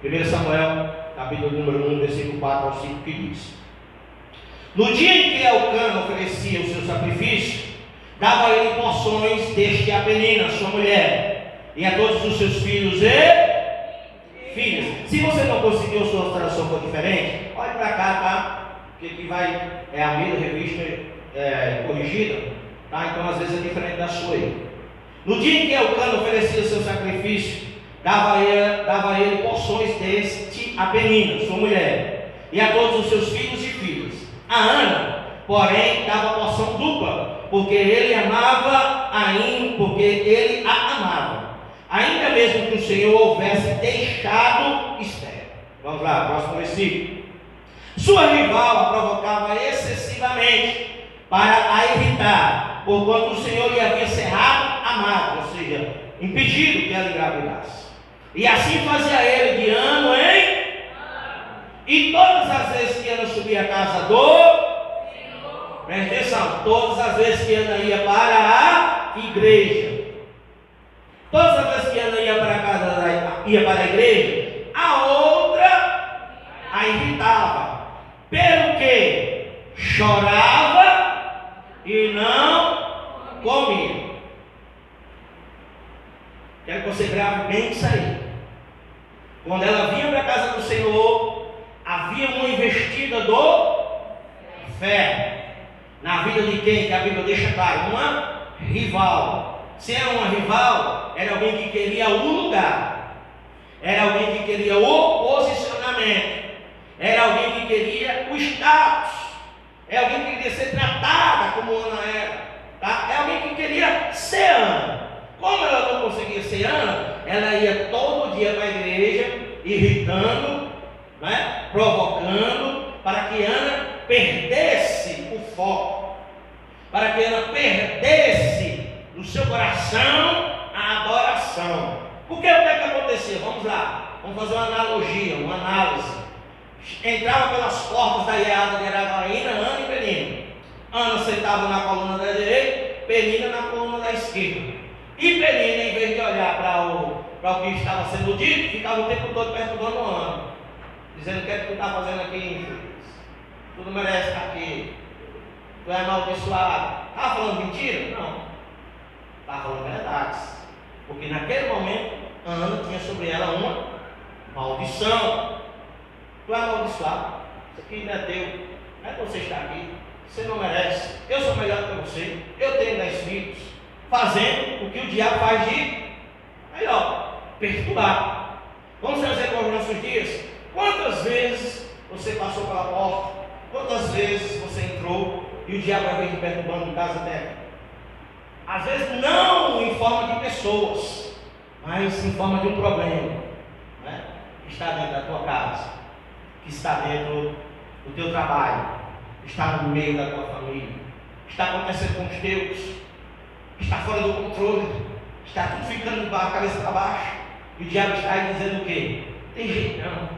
S1: 1 Samuel, capítulo número 1, versículo 4 ao 5, que diz: No dia em que Elcana oferecia o seu sacrifício, dava a ele porções deste a Penina, sua mulher, e a todos os seus filhos e filhas. Se você não conseguiu, sua tradução for diferente, olhe para cá, tá? Porque aqui vai, é a mesma revista corrigida, tá? Então às vezes é diferente da sua aí. No dia em que Elcana oferecia o seu sacrifício, dava a ele porções deste a Penina, sua mulher, e a todos os seus filhos e filhas. A Ana, porém, dava porção dupla, porque ele a amava, ainda mesmo que o Senhor houvesse deixado estéril. Vamos lá, próximo versículo. Sua rival a provocava excessivamente para a irritar, porquanto o Senhor lhe havia cerrado a madre, ou seja, impedido que ela engravidasse. E assim fazia ele de ano em ano. E todas as vezes que Ana subia à casa do presta atenção, todas as vezes que Ana ia para a igreja, todas as vezes que Ana ia para a igreja, a outra a irritava, pelo que chorava e não comia. Quero que você grave bem isso aí. Quando ela vinha para a casa do Senhor, havia uma investida do fé. Na vida de quem? Que a Bíblia deixa claro, uma rival. Se era uma rival, era alguém que queria o lugar, era alguém que queria o posicionamento, era alguém que queria o status, é alguém que queria ser tratada como Ana era, tá? É alguém que queria ser Ana. Como ela não conseguia ser Ana, ela ia todo dia para a igreja, irritando, né? Provocando, para que Ana perdesse o foco, para que Ana perdesse no seu coração a adoração. Porque o que é que acontecia? Vamos lá, vamos fazer uma analogia, uma análise. Entrava pelas portas da ilhada de Aragaína, Ana e Penina. Ana sentava na coluna da direita, Penina na coluna da esquerda. E Penina, em vez de olhar para o que estava sendo dito, ficava o tempo todo perturbando Ana, dizendo: o que é que tu está fazendo aqui, infeliz? Tu não merece estar aqui, tu é amaldiçoado. Estava falando mentira? Não, estava falando verdades, porque naquele momento Ana tinha sobre ela uma maldição. Tu é amaldiçoado, isso aqui não é teu, não é que você está aqui, você não merece, eu sou melhor que você, eu tenho 10 filhos, fazendo o que o diabo faz de perturbar. Vamos trazer para os nossos dias. Quantas vezes você passou pela porta, quantas vezes você entrou e o diabo vai vir perturbando em casa dela? Às vezes não em forma de pessoas, mas em forma de um problema, né? Que está dentro da tua casa, que está dentro do teu trabalho, que está no meio da tua família, que está acontecendo com os teus, que está fora do controle, está tudo ficando com a cabeça para baixo, e o diabo está aí dizendo o quê? Tem jeito não,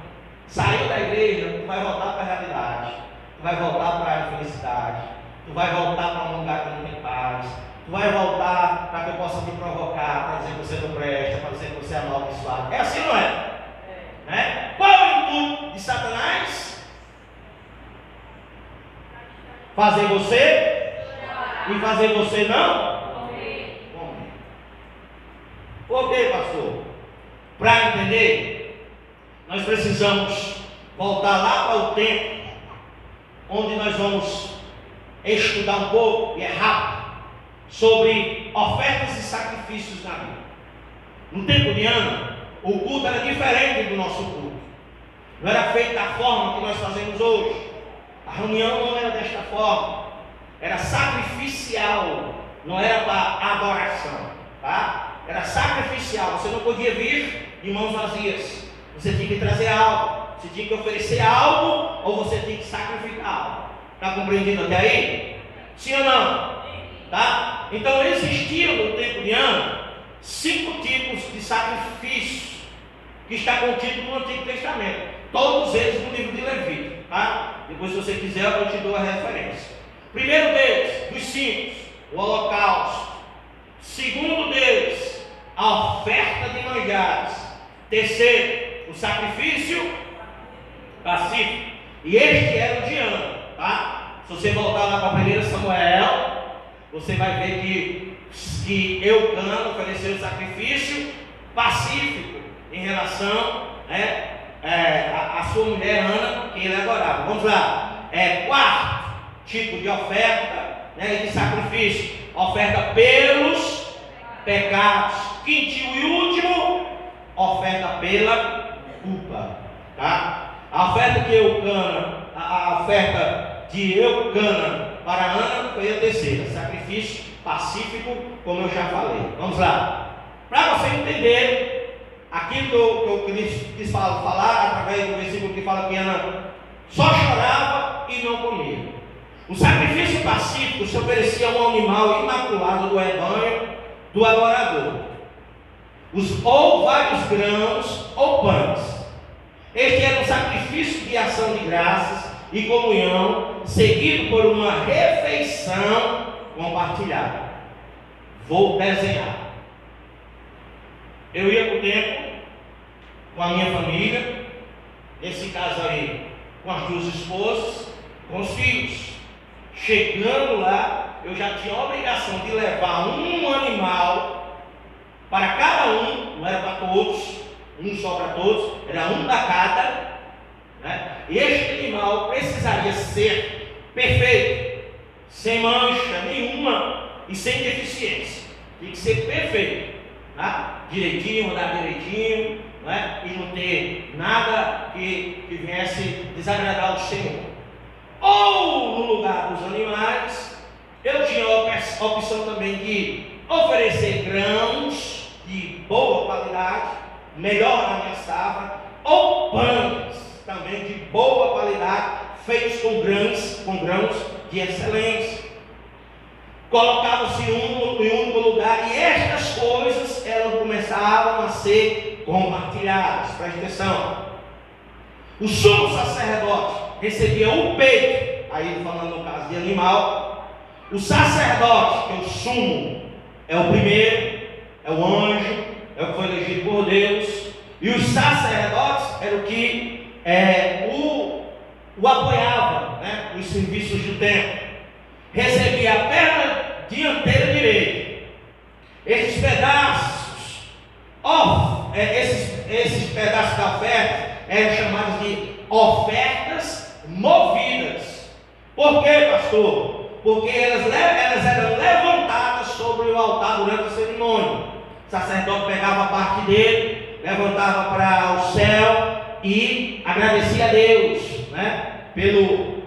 S1: saiu da igreja, tu vai voltar para a realidade, tu vai voltar para a infelicidade, tu vai voltar para um lugar que não tem paz, tu vai voltar para que eu possa te provocar, para dizer que você não presta, para dizer que você é amaldiçoado. É assim, não é? Né? Qual é o intuito de Satanás? Fazer você e fazer você não? Por quê, pastor? Para entender, nós precisamos voltar lá para o tempo onde nós vamos estudar um pouco, e é rápido, sobre ofertas e sacrifícios na Bíblia. No tempo de Ana, o culto era diferente do nosso culto. Não era feito da forma que nós fazemos hoje. A reunião não era desta forma. Era sacrificial. Não era para adoração, tá? Era sacrificial. Você não podia vir de mãos vazias. Você tinha que trazer algo. Você tinha que oferecer algo, ou você tinha que sacrificar algo. Está compreendido até aí? Sim ou não? Tá? Então existiam no tempo de Ana 5 tipos de sacrifícios que está contido no Antigo Testamento, todos eles no livro de Levítico, tá? Depois, se você quiser, eu te dou a referência. Primeiro deles, dos 5, o holocausto. Segundo deles, a oferta de manjares. Terceiro, o sacrifício pacífico. E este era o de Ana, tá? Se você voltar lá para 1 Samuel, você vai ver que Eucana ofereceu o sacrifício pacífico em relação, né, a sua mulher Ana, que ele adorava. Vamos lá. Quarto tipo de oferta, né, de sacrifício: oferta pelos pecados. Quinto e último, oferta pela culpa, tá? A oferta de Eucana para Ana foi a terceira, sacrifício pacífico, como eu já falei. Vamos lá. Para você entender aquilo que eu quis falar através do versículo que fala que Ana só chorava e não comia. O sacrifício pacífico se oferecia a um animal imaculado do rebanho do adorador, ou vários grãos ou pães. Este era um sacrifício de ação de graças e comunhão, seguido por uma refeição compartilhada. Vou desenhar. Eu ia para o templo com a minha família, nesse caso aí, com as duas esposas, com os filhos. Chegando lá, eu já tinha a obrigação de levar um animal para cada um, não era para todos, um só para todos, era um da cada, né? E este animal precisaria ser perfeito, sem mancha nenhuma e sem deficiência. Tem que ser perfeito, tá? Direitinho, andar direitinho, né? E não ter nada que viesse desagradar o Senhor. Ou no lugar dos animais, eu tinha a opção também de oferecer grãos de boa qualidade, melhor na minha safra, ou pães também de boa qualidade, feitos com grãos de excelência. Colocavam-se em um único lugar, e estas coisas elas começavam a ser compartilhadas. Preste atenção. O sumo sacerdote recebia o peito, aí falando no caso de animal. O sacerdote, que é o sumo, é o primeiro, é o anjo, é o que foi elegido por Deus. E os sacerdotes eram o que o apoiava, né, nos serviços do templo. Recebia a perna dianteira direita. Esses pedaços, esses pedaços da oferta eram chamados de ofertas movidas. Por quê, pastor? Porque elas eram levantadas sobre o altar durante a cerimônia. O sacerdote pegava a parte dele, levantava para o céu e agradecia a Deus, né,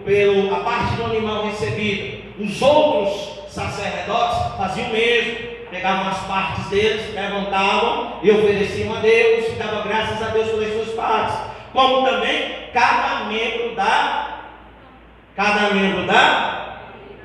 S1: pela parte do animal recebida. Os outros sacerdotes faziam o mesmo, pegavam as partes deles, levantavam e ofereciam a Deus, davam graças a Deus pelas suas partes. Como também cada membro da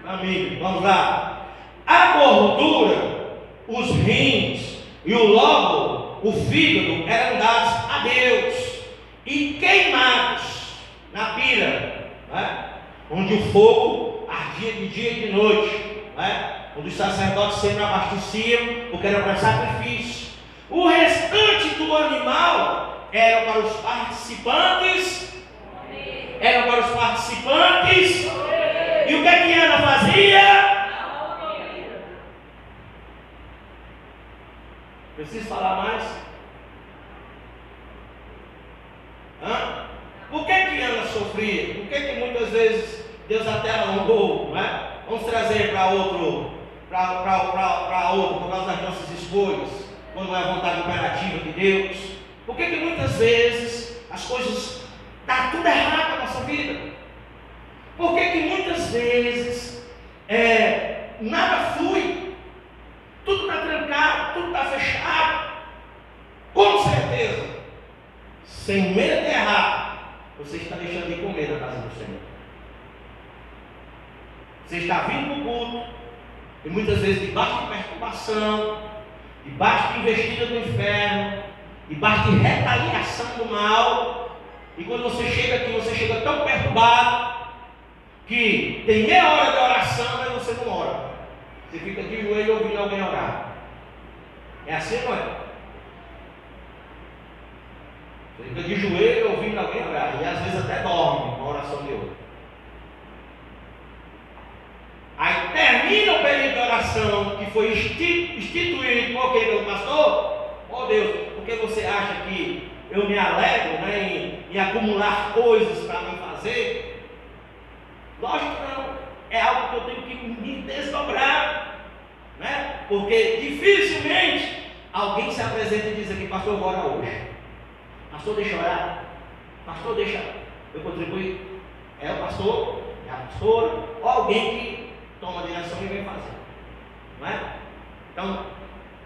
S1: família. Vamos lá. A gordura, os rins e o lóbulo, o fígado, eram dados a Deus e queimados na pira, né, onde o fogo ardia de dia e de noite, né, onde os sacerdotes sempre abasteciam, porque era para sacrifício. O restante do animal era para os participantes. E o que a Ana fazia? Preciso falar mais? Por que Ana sofria? Por que muitas vezes Deus até alongou, não é? Vamos trazer para outro, por causa das nossas escolhas, quando é a vontade imperativa de Deus. Por que muitas vezes as coisas estão tudo errado na nossa vida? Por que muitas vezes nada flui? Tudo está trancado, tudo está fechado. Com certeza, sem medo de errar, você está deixando de comer na casa do Senhor. Você está vindo para o culto, e muitas vezes debaixo de perturbação, debaixo de investida do inferno, debaixo de retaliação do mal. E quando você chega aqui, você chega tão perturbado que tem meia hora de oração, mas você não ora. Você fica de joelho ouvindo alguém orar. É assim, não é? Você fica de joelho ouvindo alguém orar. E às vezes até dorme com a oração de outro. Aí termina o período de oração que foi instituído por quem? Pelo pastor? Oh Deus, porque você acha que eu me alegro, né, em acumular coisas para me fazer? Lógico que não. É algo que eu tenho que me desdobrar, né? Porque dificilmente alguém se apresenta e diz aqui: pastor, eu vou orar hoje. Pastor, deixa eu orar. Pastor, deixa eu contribuir. É o pastor, é a pastora, ou alguém que toma a direção e vem fazer, não é? Então,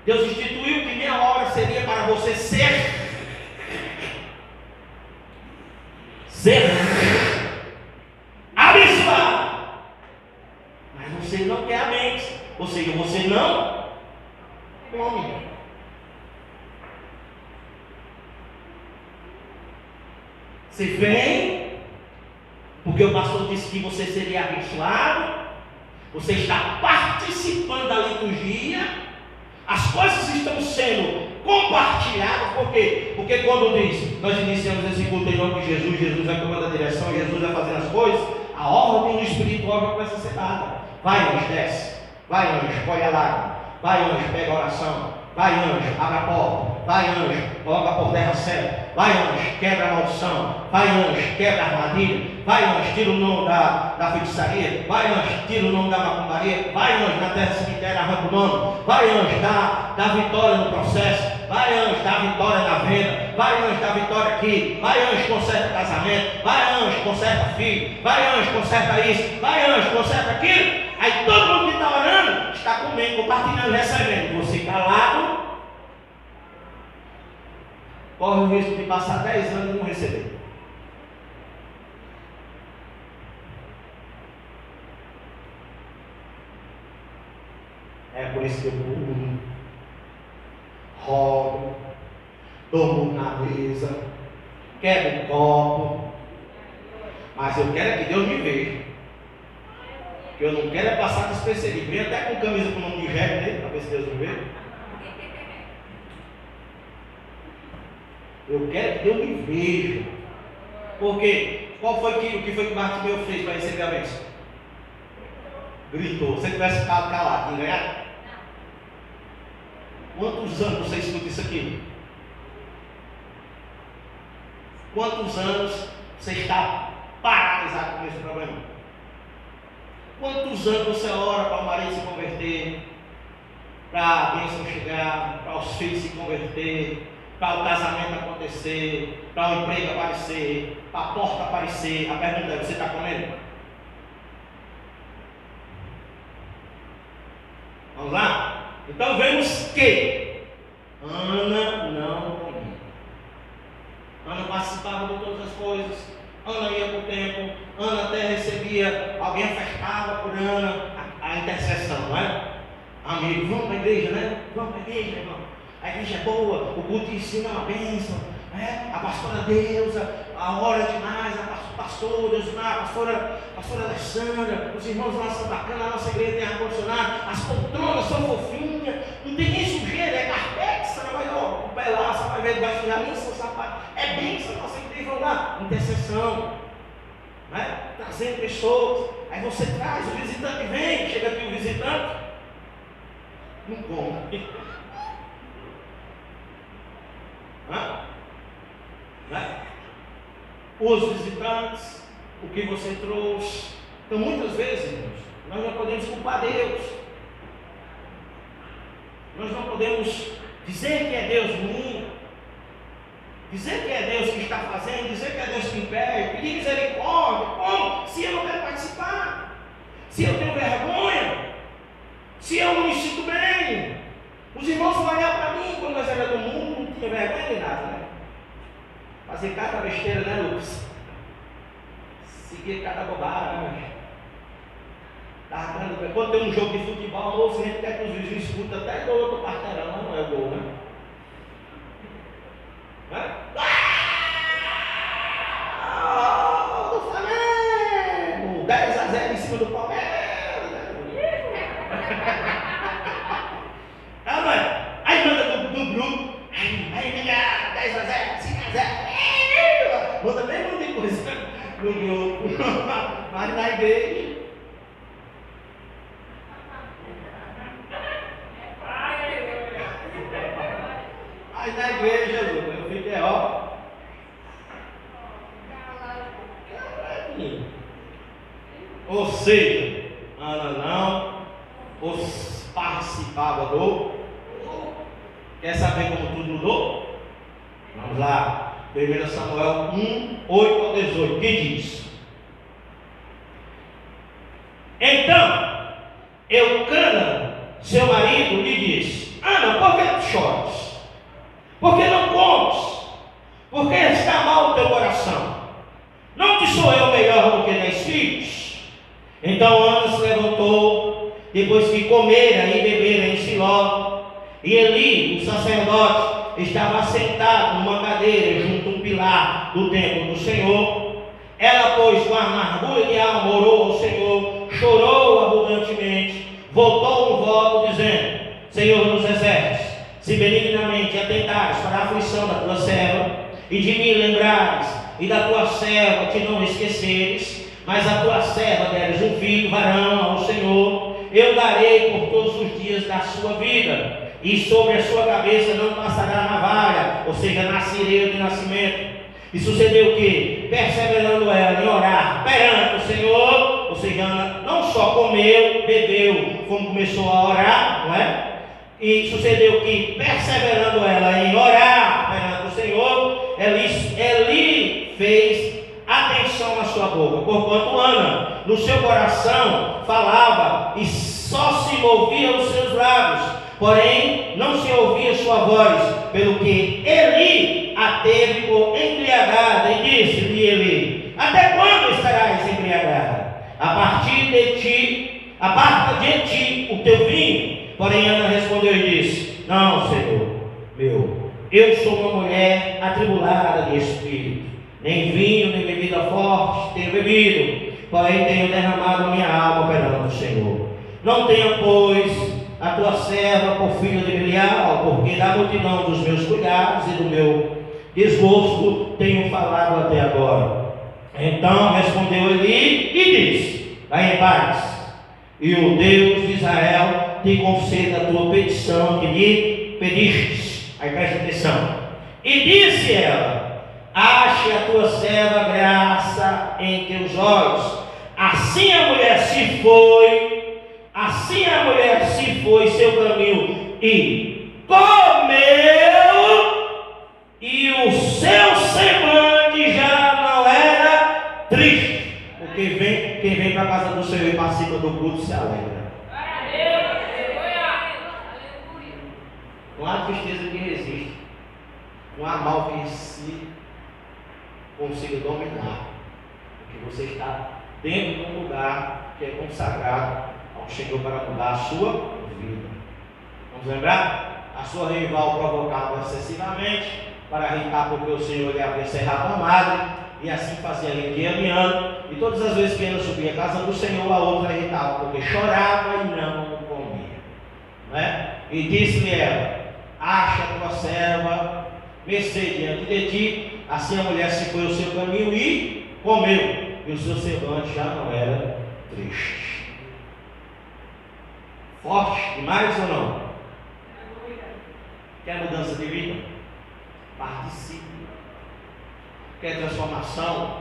S1: Deus instituiu que meia hora seria para você ser ser abençoado. Mas você não quer a bênção. Ou seja, você não come. Você vem, porque o pastor disse que você seria abençoado. Você está participando da liturgia. As coisas estão sendo compartilhadas. Por quê? Porque quando diz, nós iniciamos esse culto em nome de Jesus, Jesus vai tomando a direção, Jesus vai fazendo as coisas, a ordem do espiritual já começa a ser dada. Vai, anjo, desce. Vai, anjo, põe a lágrima. Vai, anjo, pega a oração. Vai, anjo, abre a porta. Vai, anjo, coloca por terra certa. Vai, anjo, quebra a maldição. Vai, anjo, quebra a armadilha. Vai, anjo, tira o nome da feitiçaria. Vai, anjo, tira o nome da macumbaria. Vai, anjo, na terra cemitério, arranca o nome. Vai, anjo, dá vitória no processo. Vai, anjo, dá vitória na venda. Vai, anjo, dá vitória aqui. Vai, anjo, conserta casamento. Vai, anjo, conserta filho. Vai, anjo, conserta isso. Vai, anjo, conserta aquilo. Aí todo mundo que está orando está comendo, compartilhando, recebendo. Você calado, corre o risco de passar 10 anos e não receber. É por isso que eu pulo, rogo, tomo na mesa, quebro o copo, mas eu quero é que Deus me veja. Eu não quero é passar despercebido. Vem até com camisa com o nome de Jack dele, para ver se Deus me vê. Eu quero que Deus me veja. Por quê? O que foi que Bartimeu fez para receber a bênção? Gritou. Se ele tivesse ficado calado, tinha ganhado? Quantos anos você escuta isso aqui? Quantos anos você está paralisado com esse problema? Quantos anos você ora para o marido se converter, para a bênção chegar, para os filhos se converter, para o casamento acontecer, para o emprego aparecer, para a porta aparecer? A pergunta é: você está comendo? Vamos lá? Então vemos que Ana não comia. Ana participava de todas as coisas. Ana ia para o templo, Ana até recebia, alguém afastava por Ana a intercessão, não é? Amigo, vamos para a igreja, né? Vamos para a igreja, irmão. A igreja é boa, o culto ensina uma bênção, né? A pastora Deusa, a hora demais, a pastora, a pastora Alessandra, os irmãos lá são bacanas, a nossa igreja tem ar-condicionado, as poltronas são fofinhas, não tem nem sujeira, é carpete, você não vai o pé lá, você vai ver debaixo da linha, seu sapato. É bênção, nossa igreja vai lá, intercessão, né? Trazendo pessoas. Aí você traz, o visitante vem, chega aqui o visitante, não come. Né? Os visitantes, o que você trouxe. Então muitas vezes, irmãos, nós não podemos culpar Deus. Nós não podemos dizer que é Deus ruim, dizer que é Deus que está fazendo, dizer que é Deus que impede, pedir misericórdia. Como? Se eu não quero participar, se eu tenho vergonha, se eu não me sinto bem. Os irmãos vão olhar para mim quando nós éramos do mundo, não tinha vergonha de nada, né? Fazer cada besteira, né, Lucas? Seguir cada bobagem. Quando tem um jogo de futebol, a gente quer que os vizinhos escutem até do outro quarteirão, não é gol, né? Do Flamengo! 10-0 em cima do Palmeiras! Aí manda do grupo, aí liga 10-0, 5-0, manda bem muita coisa no grupo, mas na igreja. Aí na igreja, eu fiquei, ó. Ou seja, Ana não participava do. Quer saber como tudo mudou? Vamos lá. 1 Samuel 1:8-18. Que diz? Então, Eucana, seu marido, lhe disse: Ana, por que tu choras? Por que não comes? Por que está mal o teu coração? sou eu melhor do que 10 filhos? Então Ana se levantou, depois que comera e bebera em Siló, e Eli, o sacerdote, estava sentado numa cadeira junto a um pilar do templo do Senhor. Ela, pois, com amargura de alma, orou ao Senhor, chorou abundantemente, voltou um voto dizendo: Senhor dos exércitos, se benignamente atentares para a aflição da tua serva, e de mim lembrares, e da tua serva te não esqueceres, mas a tua serva deres um filho varão ao Senhor, eu darei por todos os dias da sua vida, e sobre a sua cabeça não passará navalha, ou seja, nascereiro de nascimento. E sucedeu que, perseverando ela em orar perante o Senhor, ou seja, Ana não só comeu, bebeu, como começou a orar, não é? E sucedeu que, perseverando ela em orar perante o Senhor, Eli fez atenção na sua boca, porquanto Ana, no seu coração, falava e só se movia os seus lábios, porém não se ouvia sua voz, pelo que Eli a teve por embriagada, e disse-lhe Eli: até quando estarás embriagada? Aparta de ti o teu vinho. Porém Ana respondeu e disse: não, Senhor meu, eu sou uma mulher atribulada de espírito, nem vinho nem bebida forte tenho bebido, porém tenho derramado minha alma perante o Senhor. Não tenha, pois, a tua serva por filho de Belial, porque da multidão dos meus cuidados e do meu desgosto tenho falado até agora. Então respondeu Eli e disse: vai em paz, e o Deus de Israel te conceda a tua petição que lhe pedistes. Aí presta atenção. E disse ela: ache a tua serva graça em teus olhos. Assim a mulher se foi seu caminho e comeu, e o seu semblante já não era triste, porque quem vem para a casa do Senhor e participa do culto se alegra. Não há tristeza que resiste, não há mal que se consiga dominar, porque você está dentro de um lugar que é consagrado ao Senhor para mudar a sua vida. Vamos lembrar? A sua rival provocava excessivamente para irritar, porque o Senhor lhe havia cerrado a madre, e assim fazia ele dia e ano, e todas as vezes que ele subia a casa do Senhor, a outra irritava, porque chorava e não comia, não é? E disse-lhe ela: acha a tua serva mercê diante de ti. Assim a mulher se foi ao seu caminho e comeu, e o seu semblante já não era triste. Forte demais ou não? Quer mudança de vida? Participe. Quer transformação?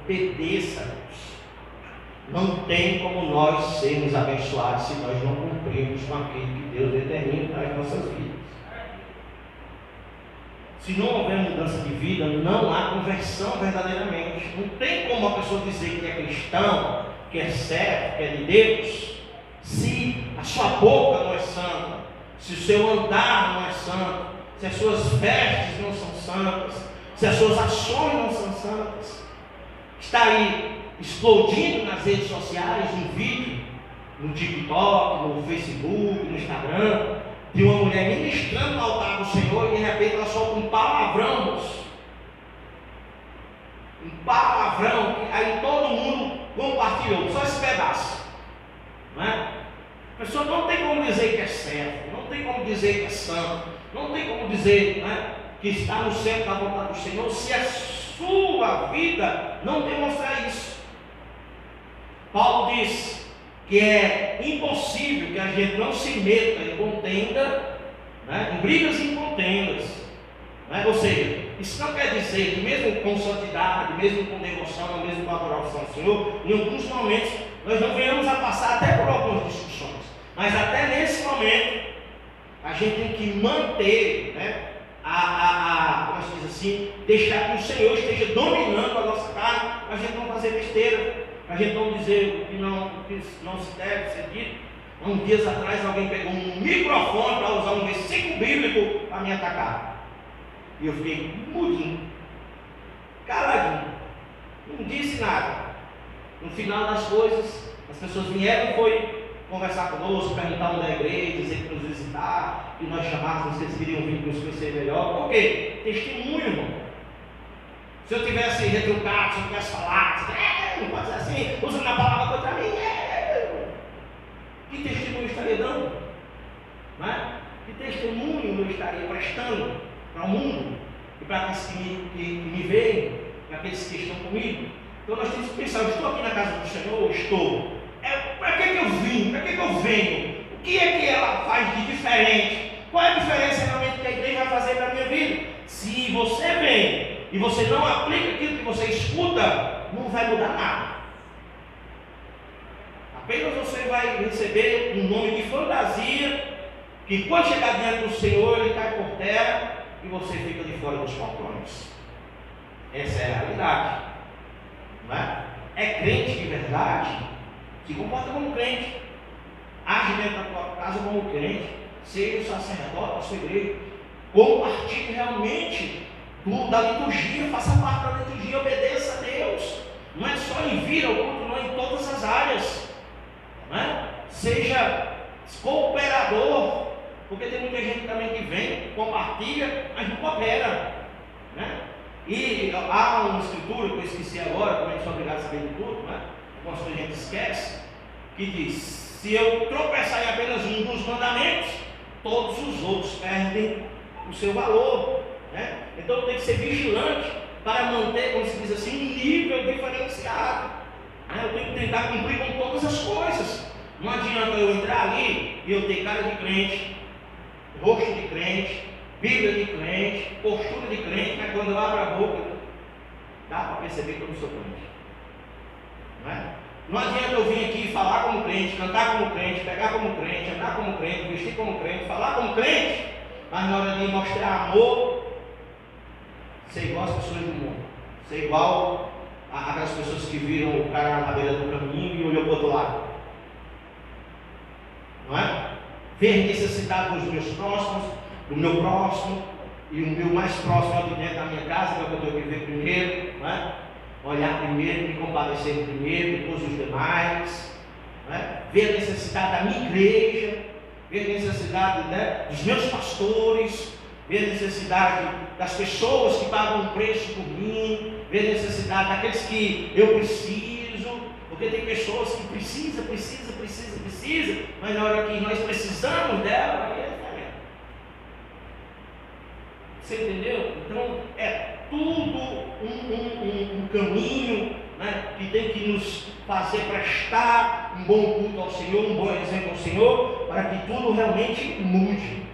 S1: Obedeça. Não tem como nós sermos abençoados se nós não cumprirmos com aquilo que Deus determina para as nossas vidas. Se não houver mudança de vida, não há conversão verdadeiramente. Não tem como a pessoa dizer que é cristão, que é servo, que é de Deus, se a sua boca não é santa, se o seu andar não é santo, se as suas vestes não são santas, se as suas ações não são santas. Está aí explodindo nas redes sociais um vídeo, no TikTok, no Facebook, no Instagram, de uma mulher ministrando no altar do Senhor, e de repente ela solta um palavrão, moço. Um palavrão, que aí todo mundo compartilhou, só esse pedaço, não é? A pessoa não tem como dizer que é certo, não tem como dizer que é santo, não tem como dizer, não é, que está no centro da vontade do Senhor, se a sua vida não demonstrar isso. Paulo diz que é impossível que a gente não se meta em contenda, né, em brigas e em contendas, né? Ou seja, isso não quer dizer que mesmo com santidade, mesmo com devoção, mesmo com adoração ao Senhor, em alguns momentos nós não venhamos a passar até por algumas discussões, mas até nesse momento a gente tem que manter, né, como se diz assim, deixar que o Senhor esteja dominando a nossa carne, a gente não fazer besteira, a gente não dizer o que não se deve ser dito. Há uns dias atrás alguém pegou um microfone para usar um versículo bíblico para me atacar, e eu fiquei mudinho, caladinho, Não disse nada. No final das coisas, as pessoas vieram e foi conversar conosco, perguntar onde é a igreja, dizer que nos visitar, que nós chamávamos, que eles queriam vir nos conhecer melhor. Por quê? Testemunho, irmão. Se eu tivesse retrucado, se eu tivesse falado, não pode ser assim, usando a palavra contra mim, que testemunho eu estaria dando? Não é? Que testemunho eu estaria prestando para o mundo e para aqueles que me veem, para aqueles que estão comigo? Então nós temos que pensar, eu estou aqui na casa do Senhor, eu estou. Para que eu vim? Para que eu venho? O que é que ela faz de diferente? Qual é a diferença realmente que a igreja vai fazer para a minha vida? Se você vem e você não aplica aquilo que você escuta, não vai mudar nada. Apenas você vai receber um nome de fantasia, que quando chegar diante do Senhor, ele cai por terra e você fica de fora dos portões. Essa é a realidade. Não é? É crente de verdade, se comporta como crente, age dentro da tua casa como crente, seja o sacerdote da sua igreja, compartilhe realmente da liturgia, faça parte da liturgia, obedeça a Deus. Não é só em vir ao culto, não, em todas as áreas. Não é? Seja cooperador, porque tem muita gente também que vem, compartilha, mas não coopera. Né? E há uma escritura que eu esqueci agora, como a gente é obrigado a saber de tudo, né? Algumas coisas a gente esquece, que diz: se eu tropeçar em apenas um dos mandamentos, todos os outros perdem o seu valor. Né? Então eu tenho que ser vigilante para manter, como se diz assim, um nível diferenciado. Né? Eu tenho que tentar cumprir com todas as coisas. Não adianta eu entrar ali e eu ter cara de crente, rosto de crente, Bíblia de crente, postura de crente, mas quando eu abro a boca, dá para perceber que eu não sou crente. Não é? Não adianta eu vir aqui falar como crente, cantar como crente, pegar como crente, andar como crente, vestir como crente, falar como crente, mas na hora de mostrar amor, ser igual às pessoas do mundo, ser igual àquelas pessoas que viram o cara na beira do caminho e olhou para o outro lado. Não é? Ver necessidade dos meus próximos, do meu próximo, e o meu mais próximo é o de dentro da minha casa, que é o que eu tenho que ver primeiro, não é? Olhar primeiro, me compadecer primeiro, depois os demais, não é? Ver a necessidade da minha igreja, ver a necessidade, né, dos meus pastores, ver a necessidade das pessoas que pagam um preço por mim, ver a necessidade daqueles que eu preciso, porque tem pessoas que precisam, mas na hora que nós precisamos dela, aí é diferente. Você entendeu? Então é tudo um caminho, né, que tem que nos fazer prestar um bom culto ao Senhor, um bom exemplo ao Senhor, para que tudo realmente mude.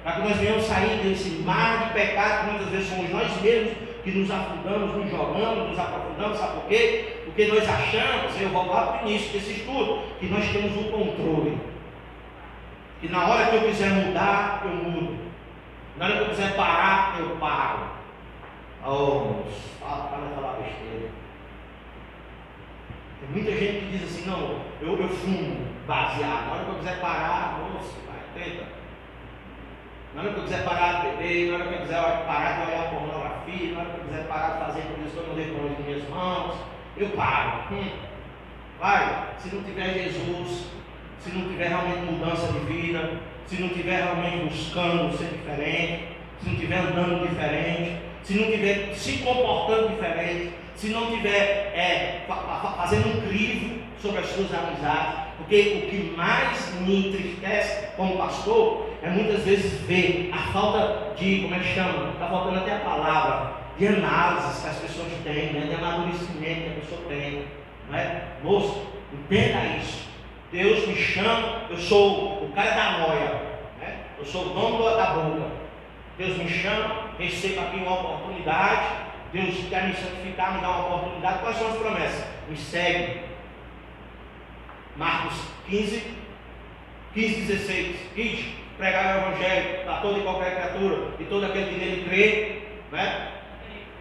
S1: Para que nós venhamos sair desse mar de pecado que muitas vezes somos nós mesmos que nos afundamos, nos jogamos, nos aprofundamos. Sabe por quê? Porque nós achamos, eu vou lá para o início desse estudo, que nós temos um controle. Que na hora que eu quiser mudar, eu mudo. Na hora que eu quiser parar, eu paro. Oh, para não falar besteira. Tem muita gente que diz assim: não, eu fumo baseado. Na hora que eu quiser parar, moço, vai, tenta. Na hora que eu quiser parar de beber, na hora que eu quiser parar de olhar pornografia, na hora que eu quiser parar de fazer por isso que eu não devo nas minhas mãos, eu paro. Vai, se não tiver Jesus, se não tiver realmente mudança de vida, se não tiver realmente buscando ser diferente, se não tiver andando diferente, se não tiver se comportando diferente, se não tiver fazendo um crivo sobre as suas amizades, porque o que mais me entristece como pastor é muitas vezes ver a falta de, como é que chama? Está faltando até a palavra, de análise que as pessoas têm, né? De amadurecimento que a pessoa tem. Não é? Moço, entenda isso. Deus me chama, eu sou o cara da noia, né? Eu sou o dono da boca. Deus me chama, recebo aqui uma oportunidade. Deus quer me santificar, me dá uma oportunidade. Quais são as promessas? Me segue. Marcos 15, 16. Ide, pregar o Evangelho a toda e qualquer criatura, e todo aquele que nele crê, né,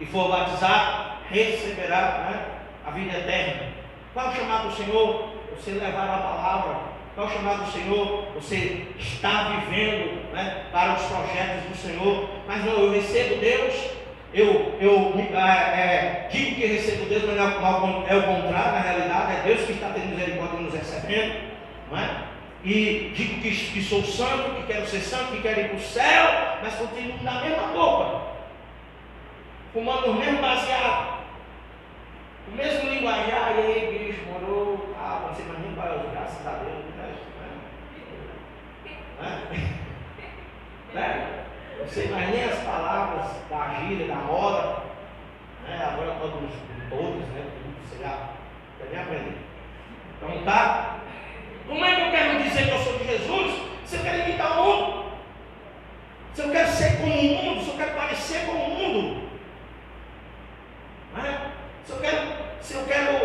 S1: e for batizado, receberá, né, a vida eterna. Qual é o chamado do Senhor? Você levar a palavra. Qual é o chamado do Senhor? Você está vivendo, né, para os projetos do Senhor. Mas não, eu recebo Deus, eu digo que recebo Deus, mas é o contrário, na realidade é Deus que está tendo misericórdia e nos recebendo, não é? E digo que sou santo, que quero ser santo, que quero ir para o céu, mas continuo na mesma boca, fumando o mesmo baseado, o mesmo linguajar. E aí, bicho, morou, você não nem para graças a Deus, não sei mais nem as palavras da gíria, da moda, agora todos, você já nem aprendeu. Então tá. Como é que eu quero dizer que eu sou de Jesus? Se eu quero imitar o mundo, se eu quero ser como o mundo, se eu quero parecer como o mundo, se eu quero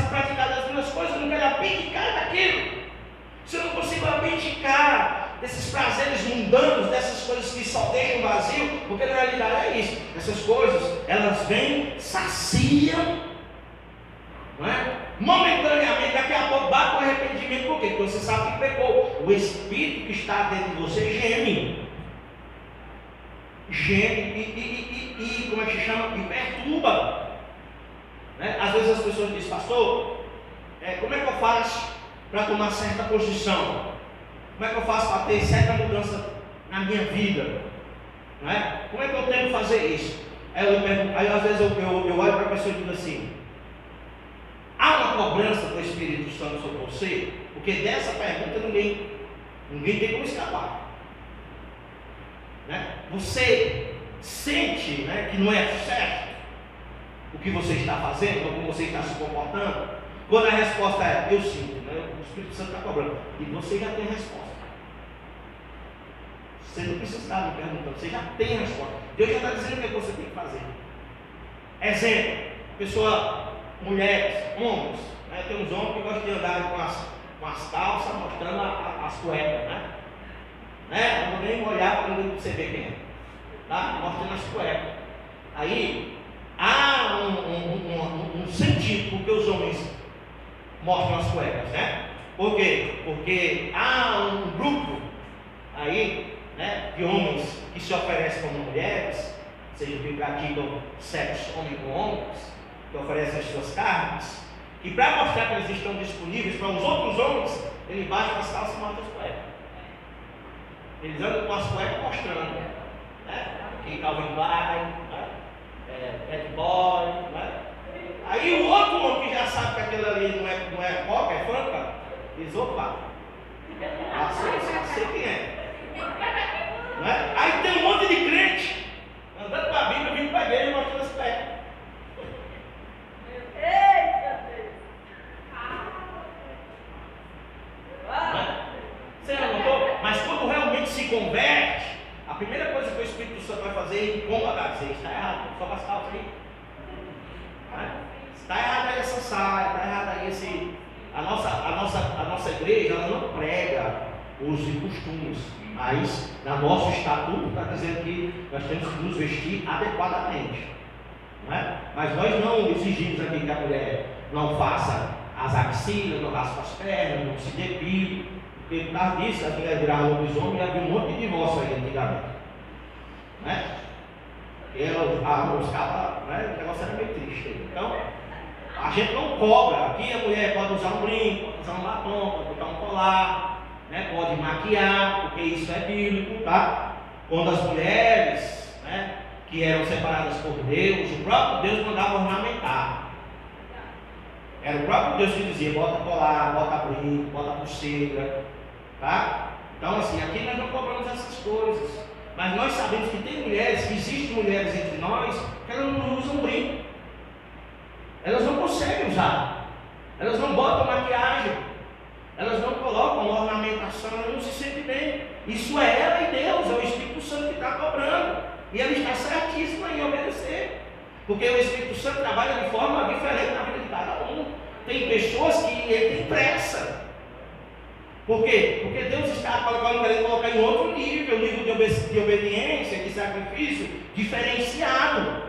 S1: praticar as duas coisas, eu não quero abdicar daquilo. Se eu não consigo abdicar desses prazeres mundanos, dessas coisas que só deixam vazio, porque na realidade é isso. Essas coisas, elas vêm, saciam, não é? Momentaneamente, daqui a pouco bate o arrependimento. Por quê? Porque você sabe que pecou. O Espírito que está dentro de você geme. E como é que se chama? E perturba. Né? Às vezes as pessoas dizem, pastor, como é que eu faço para tomar certa posição? Como é que eu faço para ter certa mudança na minha vida? Não é? Como é que eu tenho que fazer isso? Aí às vezes eu olho para a pessoa e digo assim: há uma cobrança do Espírito Santo sobre você? Porque dessa pergunta ninguém tem como escapar. Né? Você sente, né, que não é certo o que você está fazendo, ou como você está se comportando? Quando a resposta é eu sinto, né? O Espírito Santo está cobrando, e você já tem a resposta. Você não precisa estar me perguntando, você já tem a resposta. Deus já está dizendo o que você tem que fazer. Exemplo, mulheres, homens, né? Tem uns homens que gostam de andar com as calças mostrando as cuecas, né? Não vou nem olhar para você ver quem é, tá? Mostrando as cuecas. Aí há um sentido porque os homens mostram as cuecas, né? Por quê? Porque há um grupo aí, né, de homens que se oferecem como mulheres, seja que praticam sexo homem com homens, que oferecem as suas carnes, e para mostrar que eles estão disponíveis para os outros homens, eles baixam as calças e mostram as cuecas. Eles andam com as cuecas mostrando, né? Que Calvin Klein, Bad Boy, né? Aí o outro homem que já sabe que aquilo ali não é coca, é franca, diz: opa, sei quem é. Né? Aí tem um monte de crente andando com a Bíblia, vindo para a igreja e mostrando as cuecas. Você não notou? Mas quando realmente se converte, a primeira coisa que o Espírito Santo vai fazer é incomodar. Você está errado, só com as calças aí. Está errado aí essa saia, está errado aí a nossa igreja, ela não prega usos e costumes, mas na nosso estatuto está dizendo que nós temos que nos vestir adequadamente. Não é? Mas nós não exigimos aqui que a mulher não faça as axilas, não raspa as pernas, não se depile, porque por causa disso as mulheres viraram lobisomem e havia um monte de divórcio aí antigamente. Né? Os caras, né? O negócio era meio triste. Então, a gente não cobra. Aqui a mulher pode usar um brinco, pode usar um batom, pode botar um colar, né? Pode maquiar, porque isso é bíblico, tá? Quando as mulheres, né, que eram separadas por Deus, o próprio Deus mandava ornamentar. Era o próprio Deus que dizia: bota colar, bota brinco, bota pulseira, tá? Então assim, aqui nós não cobramos essas coisas, mas nós sabemos que tem mulheres, que existem mulheres entre nós, que elas não usam brinco, elas não conseguem usar, elas não botam maquiagem, elas não colocam ornamentação, elas não se sentem bem. Isso é ela e Deus, é o Espírito Santo que está cobrando, e ela está certíssima em obedecer, porque o Espírito Santo trabalha de forma diferente na vida de cada um. Tem pessoas que ele tem pressa. Por quê? Porque Deus está querendo colocar em outro nível de obediência, de sacrifício diferenciado.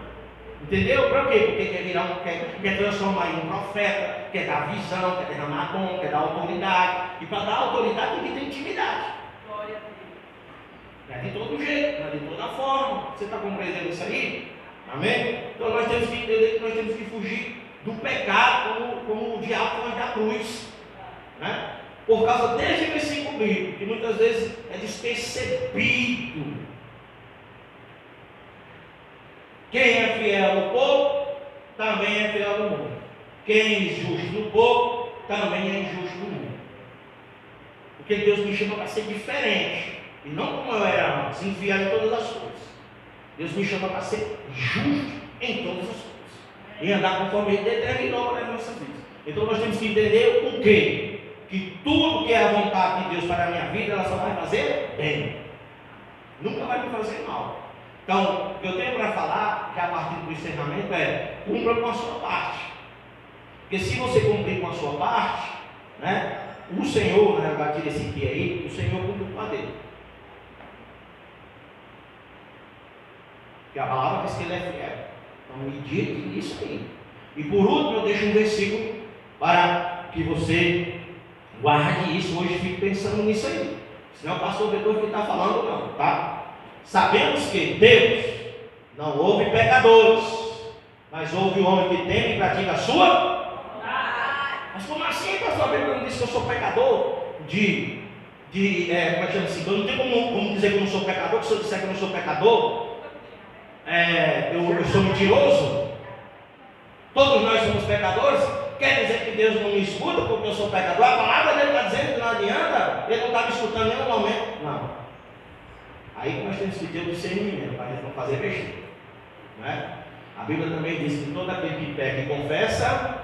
S1: Entendeu? Para quê? Porque quer transformar em um profeta, quer dar visão, quer derramar dom, quer dar autoridade. E para dar autoridade tem que ter intimidade. Não é de todo jeito, não é de toda forma. Você está compreendendo isso aí? Amém? Então nós temos que entender que nós temos que fugir do pecado como o diabo foi da cruz, né? Por causa desse versículo bíblico, que muitas vezes é despercebido. Quem é fiel no pouco, também é fiel no mundo. Quem é injusto no pouco, também é injusto no mundo. Porque Deus me chama para ser diferente, e não como eu era antes, infiel em todas as coisas. Deus me chama para ser justo em todas as coisas, e andar conforme Ele determinou para as nossas vidas. Então nós temos que entender o quê? Que tudo que é a vontade de Deus para a minha vida, ela só vai fazer bem, nunca vai me fazer mal. Então, o que eu tenho para falar, que a partir do encerramento, é: cumpra com a sua parte. Porque se você cumprir com a sua parte, né, o Senhor, né, vai tirar esse aqui aí, o Senhor cumpre com a dele. Porque a palavra diz que Ele é fiel. Então, medite nisso aí. E por último, eu deixo um versículo para que você guarde isso hoje, fique pensando nisso aí. Senão o pastor Beethoven que está falando, não, tá? Sabemos que Deus não ouve pecadores, mas ouve o homem que teme e pratica a sua. Mas como assim, pastor? A Bíblia não diz que eu sou pecador como é que chama assim? Eu não tenho como dizer que eu não sou pecador, que se eu disser que eu não sou pecador, eu sou mentiroso. Todos nós somos pecadores. Quer dizer que Deus não me escuta porque eu sou pecador? A palavra dele está dizendo que não adianta, ele não está me escutando em nenhum momento. Não. Aí que nós temos que ter o discernimento para a gente não fazer besteira, né? A Bíblia também diz que todo aquele que peca e confessa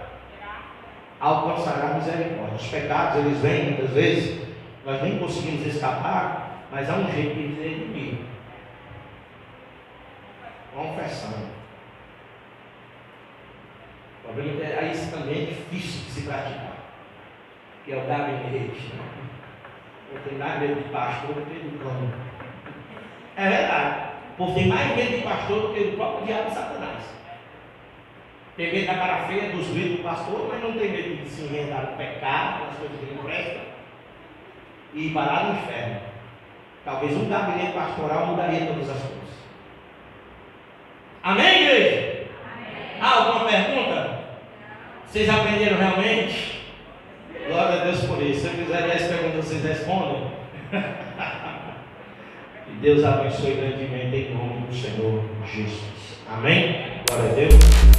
S1: alcançará misericórdia. Os pecados, eles vêm muitas vezes, nós nem conseguimos escapar, mas há um jeito de dizer inimigo. Confessando. O problema é que isso também é difícil de se praticar, que é o gabinete, né? Eu tenho mais medo de pastor do que do cão. É verdade. O povo tem mais medo de pastor do que do próprio diabo e Satanás. Tem medo da cara feia, dos gritos do pastor, mas não tem medo de se enredar no pecado, nas coisas que não prestam, e parar no inferno. Talvez um gabinete pastoral mudaria todas as coisas. Amém, igreja? Amém. Há alguma pergunta? Vocês aprenderam realmente? Glória a Deus por isso. Se eu fizer 10 perguntas, vocês respondem? Deus abençoe grandemente em nome do Senhor Jesus. Amém? Glória a Deus.